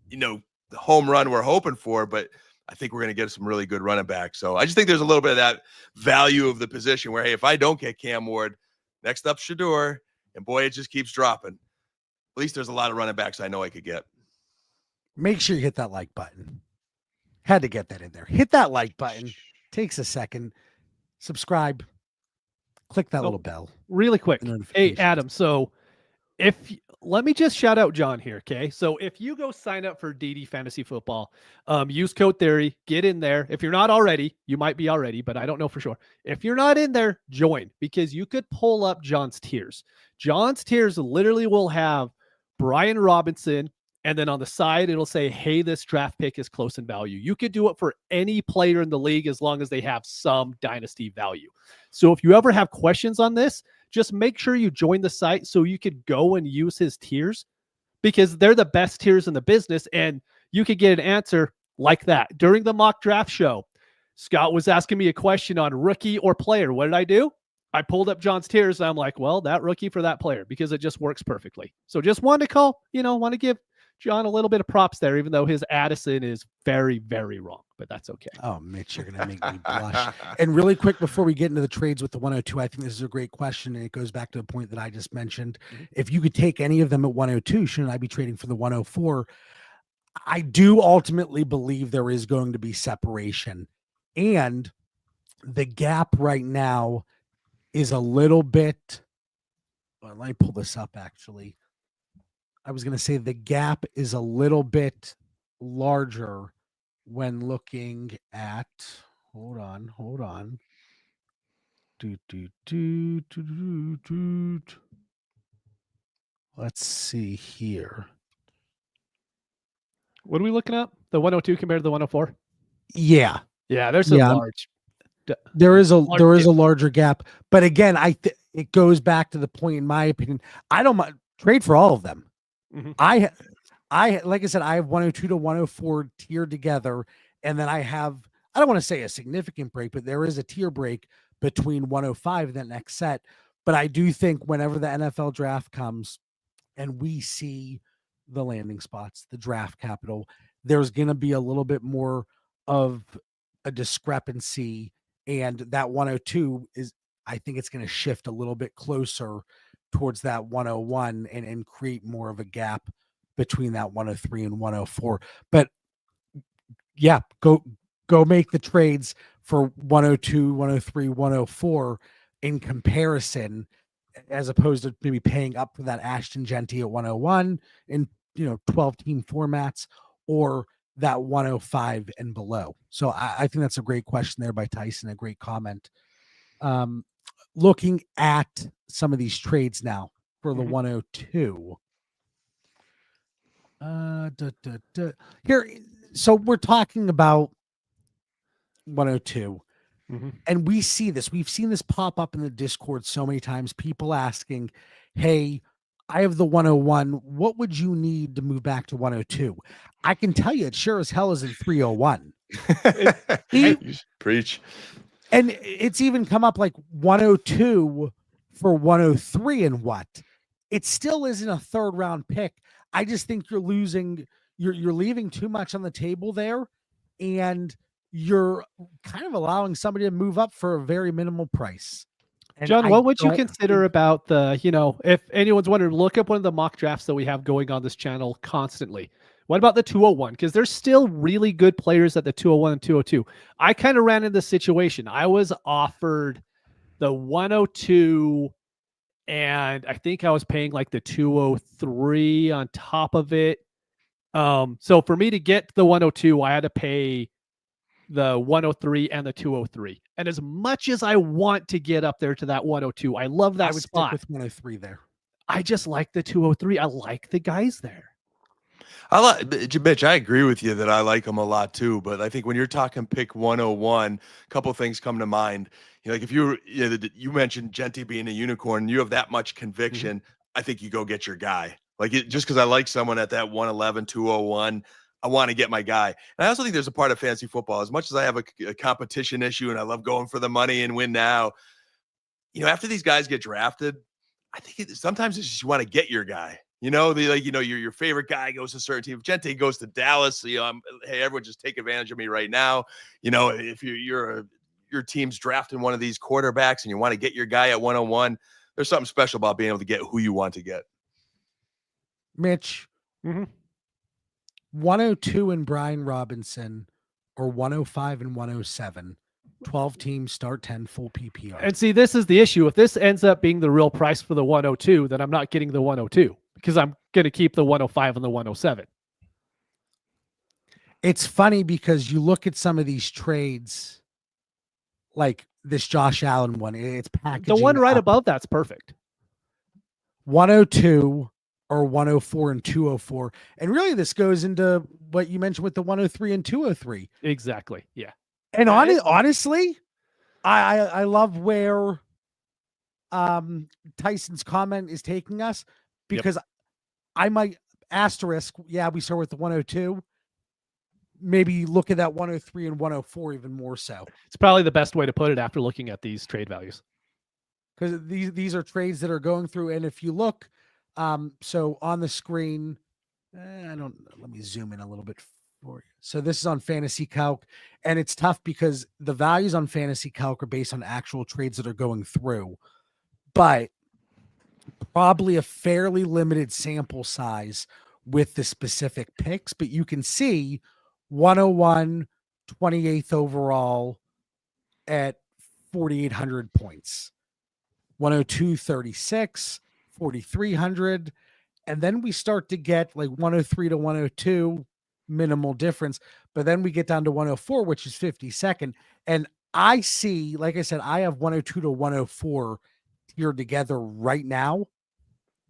the home run we're hoping for, but I think we're going to get some really good running backs. So I just think there's a little bit of that value of the position where, hey, if I don't get Cam Ward, next up Shador, and boy, it just keeps dropping. At least there's a lot of running backs I know I could get. Make sure you hit that like button. Had to get that in there. Hit that like button. Takes a second. Subscribe. Click that little bell. Really quick. Hey, Adam. So let me just shout out John here. Okay. So if you go sign up for DD Fantasy Football, use code Theory, get in there. If you're not already, you might be already, but I don't know for sure. If you're not in there, join, because you could pull up John's tiers. John's tiers literally will have Brian Robinson, and then on the side, it'll say, hey, this draft pick is close in value. You could do it for any player in the league as long as they have some dynasty value. So if you ever have questions on this, just make sure you join the site so you could go and use his tiers, because they're the best tiers in the business, and you could get an answer like that. During the mock draft show, Scott was asking me a question on rookie or player. What did I do? I pulled up John's tiers, and I'm like, well, that rookie for that player, because it just works perfectly. So just wanted to want to give John a little bit of props there, even though his Addison is very, very wrong, but that's okay. Oh, Mitch, you're going to make me blush. And really quick, before we get into the trades with the 102, I think this is a great question, and it goes back to the point that I just mentioned. Mm-hmm. If you could take any of them at 102, shouldn't I be trading for the 104? I do ultimately believe there is going to be separation, and the gap right now is a little bit, well, let me pull this up actually. I was going to say the gap is a little bit larger when looking at, hold on. Let's see here. What are we looking at? The 102 compared to the 104? Yeah. Yeah, there's a large. There is a larger gap, but again, it goes back to the point, in my opinion, I don't mind trade for all of them. Mm-hmm. I like I said, I have 102 to 104 tiered together, and then I don't want to say a significant break, but there is a tier break between 105 and the next set. But I do think whenever the NFL draft comes and we see the landing spots, the draft capital, there's going to be a little bit more of a discrepancy. And that 102 I think it's going to shift a little bit closer towards that 101 and create more of a gap between that 103 and 104. But yeah, go make the trades for 102, 103, 104 in comparison, as opposed to maybe paying up for that Ashton Genty at 101 in 12 team formats, or that 105 and below. So I think that's a great question there by Tyson, a great comment. Looking at some of these trades now for the 102. Here, so we're talking about 102. Mm-hmm. And we see this. We've seen this pop up in the Discord so many times. People asking, hey, I have the 101. What would you need to move back to 102? I can tell you it sure as hell isn't 301. Preach. And it's even come up like 102 for 103 and what? It still isn't a third round pick. I just think you're leaving too much on the table there, and you're kind of allowing somebody to move up for a very minimal price. And John, what would you consider about the, if anyone's wondering, look up one of the mock drafts that we have going on this channel constantly. What about the 201? Because there's still really good players at the 201 and 202. I kind of ran into this situation. I was offered the 102, and I think I was paying like the 203 on top of it. So for me to get the 102, I had to pay the 103 and the 203. And as much as I want to get up there to that 102, I love that spot. Stick with 103 there. I just like the 203. I like the guys there. Mitch, I agree with you that I like him a lot too. But I think when you're talking pick 101, a couple things come to mind. Like if you mentioned Genty being a unicorn, you have that much conviction. I think you go get your guy. Just because I like someone at that 111, 201, I want to get my guy. And I also think there's a part of fantasy football, as much as I have a competition issue and I love going for the money and win now, after these guys get drafted, I think sometimes it's just you want to get your guy. Your favorite guy goes to a certain team. If Genty goes to Dallas, hey, everyone just take advantage of me right now. If your team's drafting one of these quarterbacks and you want to get your guy at 101, there's something special about being able to get who you want to get. Mitch, 102 and Brian Robinson, or 105 and 107. 12 teams, start 10, full PPR. And see, this is the issue. If this ends up being the real price for the 102, then I'm not getting the 102 because I'm going to keep the 105 and the 107. It's funny because you look at some of these trades, like this Josh Allen one, it's packaging. The one right above that's perfect. 102 or 104 and 204. And really this goes into what you mentioned with the 103 and 203. Exactly. Yeah. And honestly, I love where Tyson's comment is taking us, because I might asterisk, we start with the 102. Maybe look at that 103 and 104 even more so. It's probably the best way to put it after looking at these trade values. Because these are trades that are going through. And if you look, so on the screen, let me zoom in a little bit for you. So this is on Fantasy Calc, and it's tough because the values on Fantasy Calc are based on actual trades that are going through, but probably a fairly limited sample size with the specific picks. But you can see 101, 28th overall at 4,800 points, 102, 36, 4,300. And then we start to get like 103 to 102, minimal difference. But then we get down to 104, which is 52nd. And I see, like I said, I have 102 to 104 tiered together right now.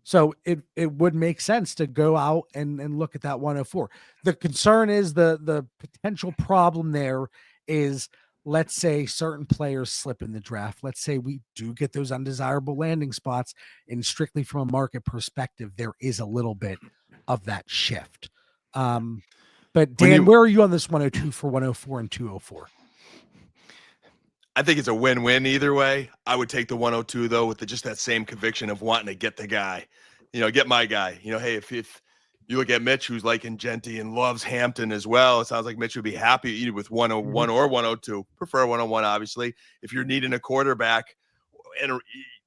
So it would make sense to go out and look at that 104. The concern is the potential problem there is, let's say certain players slip in the draft. Let's say we do get those undesirable landing spots, and strictly from a market perspective, there is a little bit of that shift. But Dan, where are you on this 102 for 104 and 204? I think it's a win-win either way. I would take the 102 though, with just that same conviction of wanting to get the guy, get my guy. Hey, if you look at Mitch, who's liking Genty and loves Hampton as well, it sounds like Mitch would be happy either with 101 or 102. Prefer 101, obviously. If you're needing a quarterback, and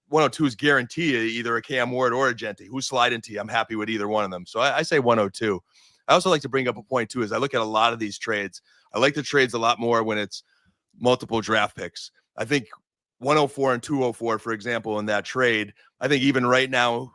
102 is guaranteed either a Cam Ward or a Genty. Who's sliding to you? I'm happy with either one of them. So I say 102. I also like to bring up a point too, as I look at a lot of these trades. I like the trades a lot more when it's multiple draft picks. I think 104 and 204, for example, in that trade, I think even right now,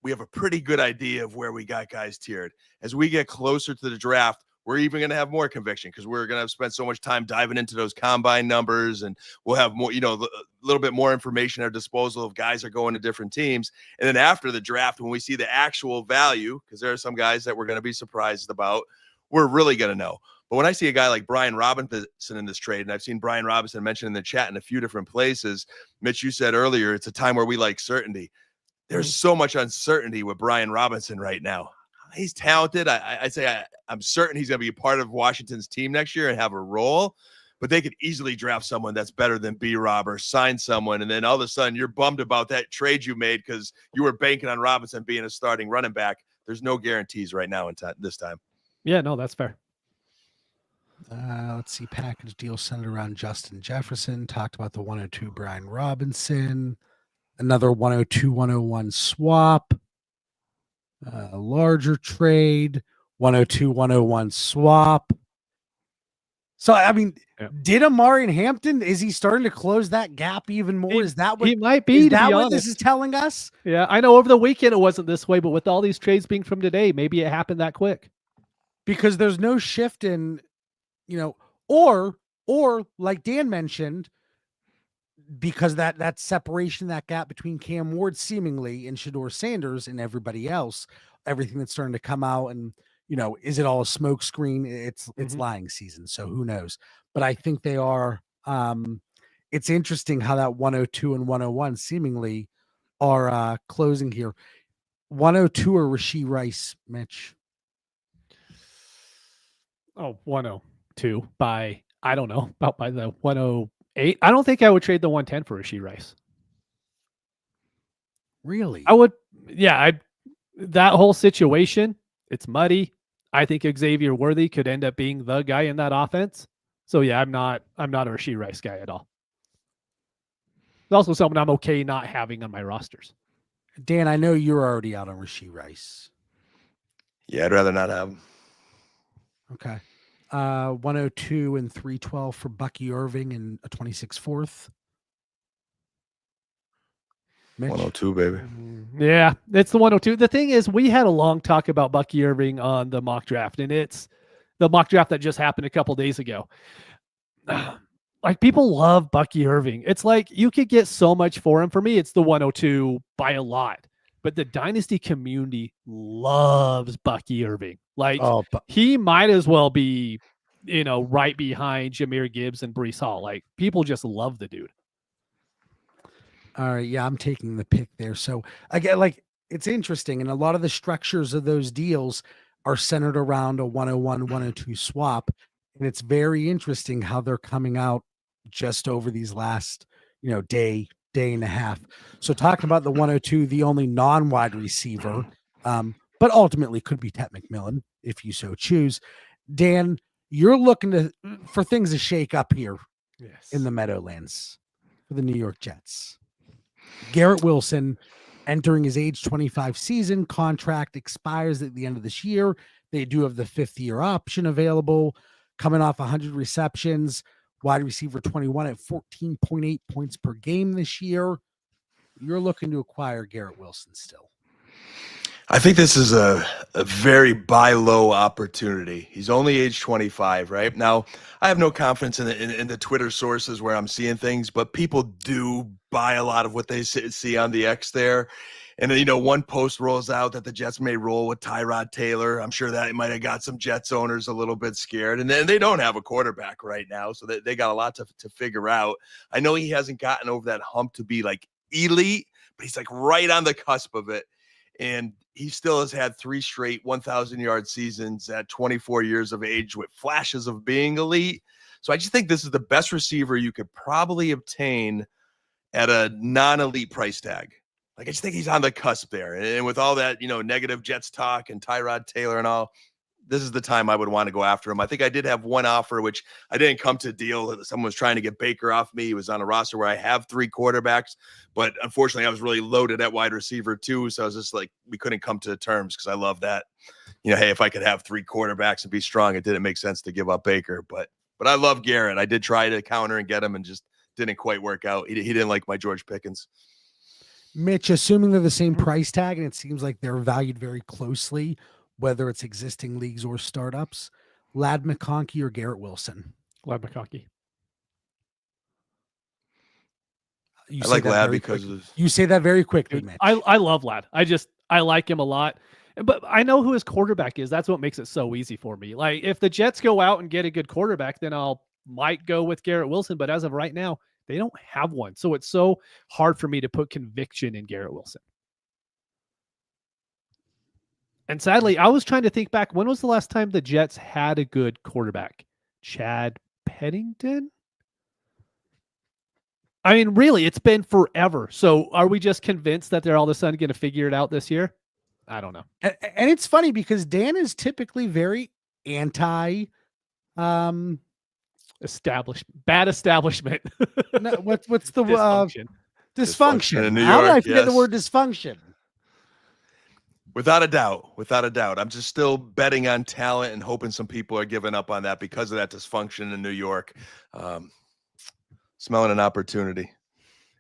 we have a pretty good idea of where we got guys tiered. As we get closer to the draft, we're even going to have more conviction because we're going to have spent so much time diving into those combine numbers, and we'll have more, a little bit more information at our disposal of guys are going to different teams. And then after the draft, when we see the actual value, because there are some guys that we're going to be surprised about, we're really going to know. But when I see a guy like Brian Robinson in this trade, and I've seen Brian Robinson mentioned in the chat in a few different places, Mitch, you said earlier, it's a time where we like certainty. There's so much uncertainty with Brian Robinson right now. He's talented. I'm certain he's going to be a part of Washington's team next year and have a role, but they could easily draft someone that's better than B-Rob or sign someone. And then all of a sudden you're bummed about that trade you made because you were banking on Robinson being a starting running back. There's no guarantees right now this time. Yeah, no, that's fair. Let's see. Package deal centered around Justin Jefferson. Talked about the 102 Brian Robinson. Another 102, 101 swap. A larger trade. 102, 101 swap. So, I mean, did Amari and Hampton, is he starting to close that gap even more? Is that what he might be? Is that what this is telling us? Yeah, I know over the weekend it wasn't this way, but with all these trades being from today, maybe it happened that quick. Because there's no shift in, or like Dan mentioned, because that separation, that gap between Cam Ward seemingly and Shedeur Sanders and everybody else, everything that's starting to come out, and is it all a smoke screen? It's lying season, so who knows? But I think they are. It's interesting how that 102 and 101 seemingly are closing here. 102 or Rashee Rice, Mitch? Oh, 102 by, I don't know, about by the 108. I don't think I would trade the 110 for Rashee Rice. Really? I would. Yeah, that whole situation, it's muddy. I think Xavier Worthy could end up being the guy in that offense. So yeah, I'm not a Rashee Rice guy at all. It's also someone I'm okay not having on my rosters. Dan, I know you're already out on Rashee Rice. Yeah, I'd rather not have him. Okay. 102 and 312 for Bucky Irving and a 26 fourth. Mitch? 102, baby. Yeah, it's the 102. The thing is, we had a long talk about Bucky Irving on the mock draft, and it's the mock draft that just happened a couple days ago. Like, people love Bucky Irving. It's like you could get so much for him. For me, it's the 102 by a lot. But the Dynasty community loves Bucky Irving. Like, he might as well be, right behind Jahmyr Gibbs and Breece Hall. Like, people just love the dude. All right. Yeah, I'm taking the pick there. So, again, like, it's interesting. And a lot of the structures of those deals are centered around a 101, 102 swap. And it's very interesting how they're coming out just over these last, day and a half. So talking about the 102, the only non-wide receiver, but ultimately could be Ted McMillan if you so choose. Dan, you're looking for things to shake up here in the Meadowlands for the New York Jets. Garrett Wilson entering his age 25 season, contract expires at the end of this year. They do have the 5th-year option available, coming off 100 receptions, wide receiver 21 at 14.8 points per game this year. You're looking to acquire Garrett Wilson still. I think this is a very buy low opportunity. He's only age 25, right? Now, I have no confidence in the Twitter sources where I'm seeing things, but people do buy a lot of what they see on the X there. And, one post rolls out that the Jets may roll with Tyrod Taylor. I'm sure that might have got some Jets owners a little bit scared. And then they don't have a quarterback right now, so they got a lot to figure out. I know he hasn't gotten over that hump to be like elite, but he's like right on the cusp of it. And he still has had 3 straight 1,000-yard seasons at 24 years of age with flashes of being elite. So I just think this is the best receiver you could probably obtain at a non-elite price tag. Like, I just think he's on the cusp there. And with all that, negative Jets talk and Tyrod Taylor and all, this is the time I would want to go after him. I think I did have one offer, which I didn't come to a deal. Someone was trying to get Baker off me. He was on a roster where I have 3 quarterbacks, but unfortunately I was really loaded at wide receiver too. So I was just like, we couldn't come to terms because I love that. Hey, if I could have 3 quarterbacks and be strong, it didn't make sense to give up Baker, but I love Garrett. I did try to counter and get him and just didn't quite work out. He didn't like my George Pickens. Mitch, assuming they're the same price tag, and it seems like they're valued very closely, whether it's existing leagues or startups, Ladd McConkey or Garrett Wilson? Ladd McConkey. I like Ladd because you say that very quickly, Mitch. I love Ladd. I like him a lot, but I know who his quarterback is. That's what makes it so easy for me. Like, if the Jets go out and get a good quarterback, then might go with Garrett Wilson. But as of right now, they don't have one. So it's so hard for me to put conviction in Garrett Wilson. And sadly, I was trying to think back. When was the last time the Jets had a good quarterback? Chad Pennington? I mean, really, it's been forever. So are we just convinced that they're all of a sudden going to figure it out this year? I don't know. And it's funny because Dan is typically very anti bad establishment. No, what's the dysfunction? In New How York, do I forget the word dysfunction? Without a doubt. I'm just still betting on talent and hoping some people are giving up on that because of that dysfunction in New York. Smelling an opportunity.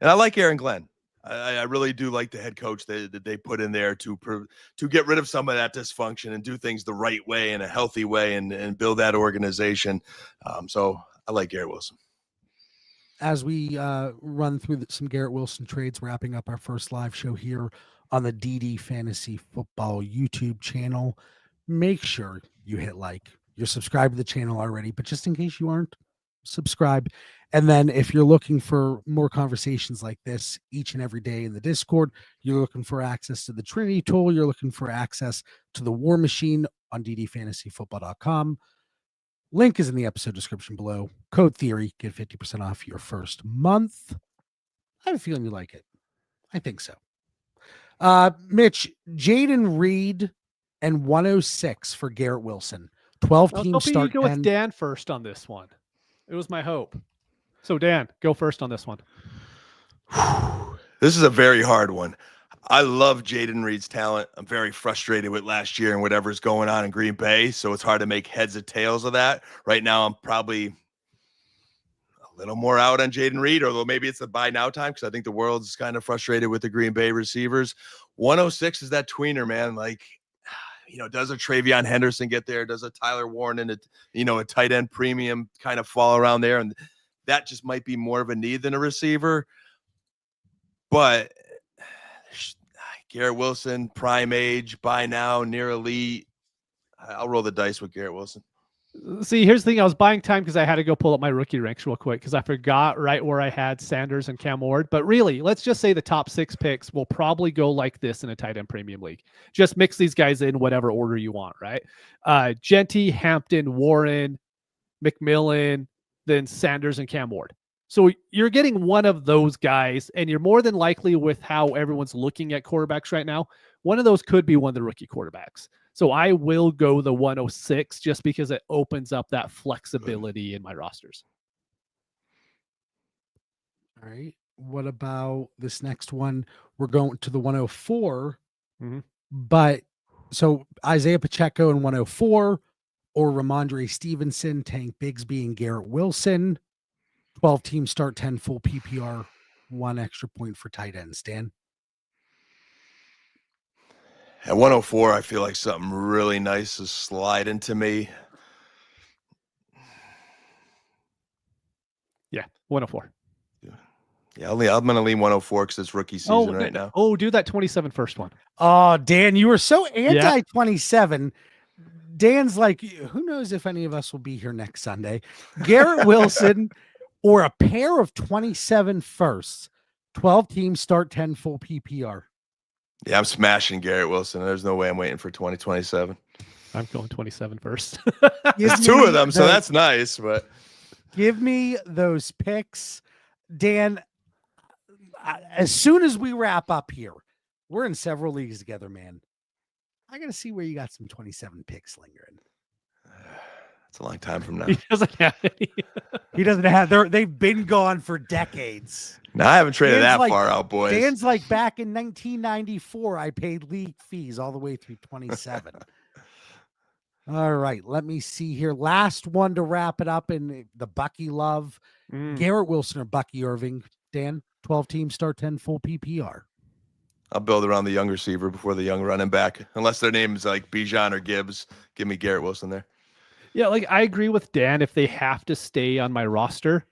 And I like Aaron Glenn. I really do like the head coach that they put in there to get rid of some of that dysfunction and do things the right way in a healthy way and build that organization. So I like Garrett Wilson. as we run through some Garrett Wilson trades, wrapping up our first live show here on the DD Fantasy Football YouTube channel, make sure you hit like. You're subscribed to the channel already, but just in case you aren't, subscribe. And then if you're looking for more conversations like this each and every day in the Discord, you're looking for access to the Trinity tool, you're looking for access to the War Machine on ddfantasyfootball.com. Link is in the episode description below. Code Theory, get 50% off your first month. I have a feeling you like it. I think so. Mitch, Jaden Reed and 106 for Garrett Wilson. 12 I was team hoping start you'd go 10. with Dan first on this one. It was my hope. So Dan, go first on this one. This is a very hard one. I love Jaden Reed's talent. I'm very frustrated with last year and whatever's going on in Green Bay, so it's hard to make heads or tails of that. Right now, I'm probably a little more out on Jaden Reed, although maybe it's a buy now time because I think the world's kind of frustrated with the Green Bay receivers. 106 is that tweener, man. Like, does a Travion Henderson get there? Does a Tyler Warren and a tight end premium kind of fall around there? And that just might be more of a need than a receiver. But Garrett Wilson, prime age, buy now, near elite. I'll roll the dice with Garrett Wilson. See, here's the thing. I was buying time because I had to go pull up my rookie ranks real quick because I forgot right where I had Sanders and Cam Ward. But really, let's just say the top 6 picks will probably go like this in a tight end premium league. Just mix these guys in whatever order you want, right? Genty, Hampton, Warren, McMillan, then Sanders and Cam Ward. So you're getting one of those guys, and you're more than likely, with how everyone's looking at quarterbacks right now, one of those could be one of the rookie quarterbacks. So I will go the 106 just because it opens up that flexibility in my rosters. All right. What about this next one? We're going to the 104. Mm-hmm. But so Isaiah Pacheco in 104 or Ramondre Stevenson, Tank Bigsby, and Garrett Wilson. 12 team start, 10 full PPR, 1 extra point for tight ends. Dan? At 104, I feel like something really nice is sliding to me. Yeah, 104. Yeah, I'm going to lean 104 because it's rookie season right now. Oh, do that 27 first one. Oh, Dan, you were so anti-27. Dan's like, who knows if any of us will be here next Sunday. Garrett Wilson or a pair of 27 firsts. 12 teams start, 10 full PPR. Yeah, I'm smashing Garrett Wilson. There's no way I'm waiting for 2027. I'm going 27 first. There's 2 of them, so that's nice. But give me those picks. Dan, as soon as we wrap up here, we're in several leagues together, man. I got to see where you got some 27 picks lingering. It's a long time from now. He doesn't have any. He doesn't have. They've been gone for decades. No, I haven't traded Dan's that far out, boys. Dan's like, back in 1994, I paid league fees all the way through 27. All right, let me see here. Last one to wrap it up in the Bucky love. Garrett Wilson or Bucky Irving. Dan, 12 teams start, 10 full PPR. I'll build around the young receiver before the young running back. Unless their name's like Bijan or Gibbs. Give me Garrett Wilson there. Yeah, like I agree with Dan. If they have to stay on my roster,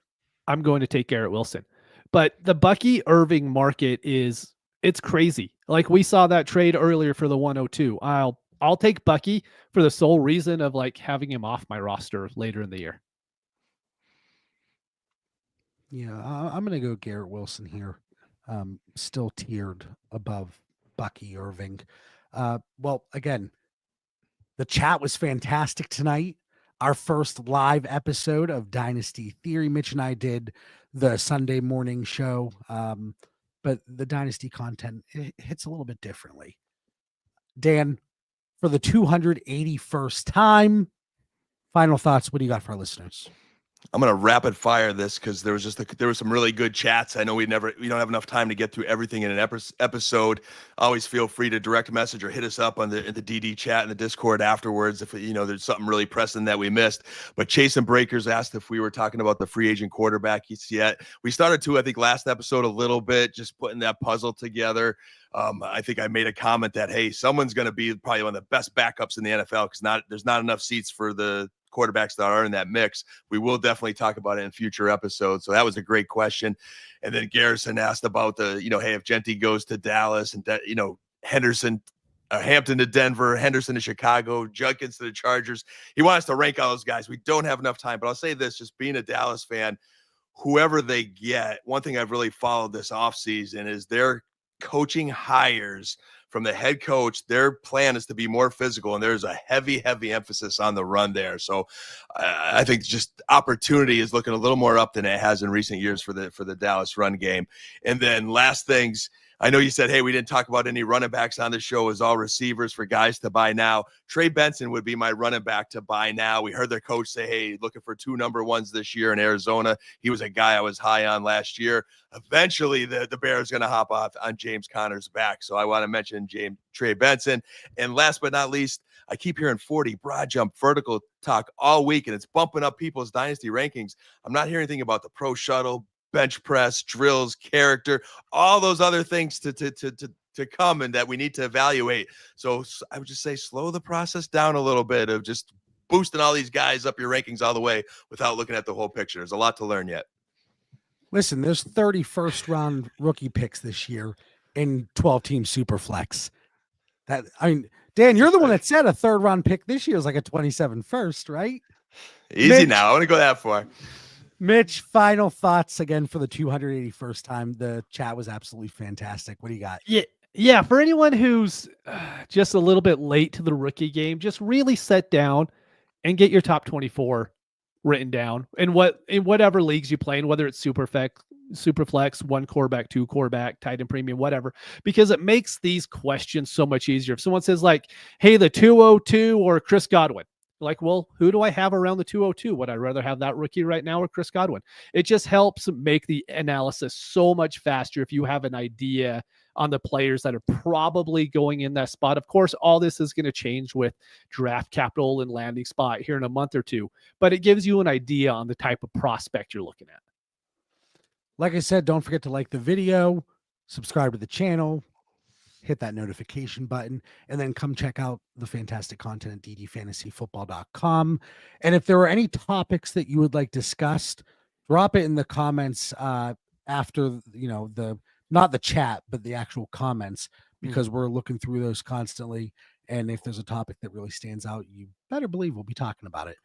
I'm going to take Garrett Wilson. But the Bucky Irving market it's crazy. Like we saw that trade earlier for the 102. I'll take Bucky for the sole reason of like having him off my roster later in the year. Yeah, I'm going to go Garrett Wilson here. Still tiered above Bucky Irving. Well, again, the chat was fantastic tonight. Our first live episode of Dynasty Theory. Mitch and I did the Sunday morning show, but the Dynasty content hits a little bit differently. Dan, for the 281st time, final thoughts. What do you got for our listeners? I'm going to rapid fire this because there was some really good chats. I know we don't have enough time to get through everything in an episode. Always feel free to direct message or hit us up on the DD chat and the Discord afterwards if there's something really pressing that we missed. But Chase and Breakers asked if we were talking about the free agent quarterback yet. We started to, I think, last episode a little bit, just putting that puzzle together. I think I made a comment that, hey, someone's going to be probably one of the best backups in the NFL because there's not enough seats for the quarterbacks that are in that mix. We will definitely talk about it in future episodes. So that was a great question. And then Garrison asked about the, hey, if Genty goes to Dallas and, Hampton to Denver, Henderson to Chicago, Judkins to the Chargers. He wants to rank all those guys. We don't have enough time, but I'll say this, just being a Dallas fan, whoever they get, one thing I've really followed this offseason is their coaching hires from the head coach. Their plan is to be more physical, and there's a heavy emphasis on the run there. So I think just opportunity is looking a little more up than it has in recent years for the Dallas run game. And then last things, I know you said, hey, we didn't talk about any running backs on the show. As all receivers for guys to buy now. Trey Benson would be my running back to buy now. We heard their coach say, hey, looking for 2 number ones this year in Arizona. He was a guy I was high on last year. Eventually, the Bears going to hop off on James Conner's back. So I want to mention Trey Benson. And last but not least, I keep hearing 40 broad jump vertical talk all week, and it's bumping up people's dynasty rankings. I'm not hearing anything about the pro shuttle, bench press, drills, character, all those other things to come and that we need to evaluate. So I would just say slow the process down a little bit of just boosting all these guys up your rankings all the way without looking at the whole picture. There's a lot to learn yet. Listen, there's 30 first-round rookie picks this year in 12-team Superflex. Dan, you're the one that said a third-round pick this year is like a 27 first, right? Easy Mitch, now. I want to go that far. Mitch, final thoughts again for the 281st time. The chat was absolutely fantastic. What do you got? Yeah. For anyone who's just a little bit late to the rookie game, just really sit down and get your top 24 written down in whatever leagues you play in, whether it's Superflex, 1 quarterback, 2 quarterback, tight end premium, whatever, because it makes these questions so much easier. If someone says like, hey, the 202 or Chris Godwin, like, well, who do I have around the 202? Would I rather have that rookie right now or Chris Godwin? It just helps make the analysis so much faster if you have an idea on the players that are probably going in that spot. Of course, all this is going to change with draft capital and landing spot here in a month or two, but it gives you an idea on the type of prospect you're looking at. Like I said, don't forget to like the video, subscribe to the channel, hit that notification button, and then come check out the fantastic content at ddfantasyfootball.com. And if there are any topics that you would like discussed, drop it in the comments after, not the chat, but the actual comments, because we're looking through those constantly. And if there's a topic that really stands out, you better believe we'll be talking about it.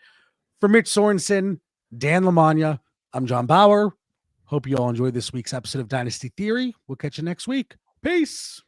For Mitch Sorensen, Dan Lamagna, I'm John Bauer. Hope you all enjoyed this week's episode of Dynasty Theory. We'll catch you next week. Peace.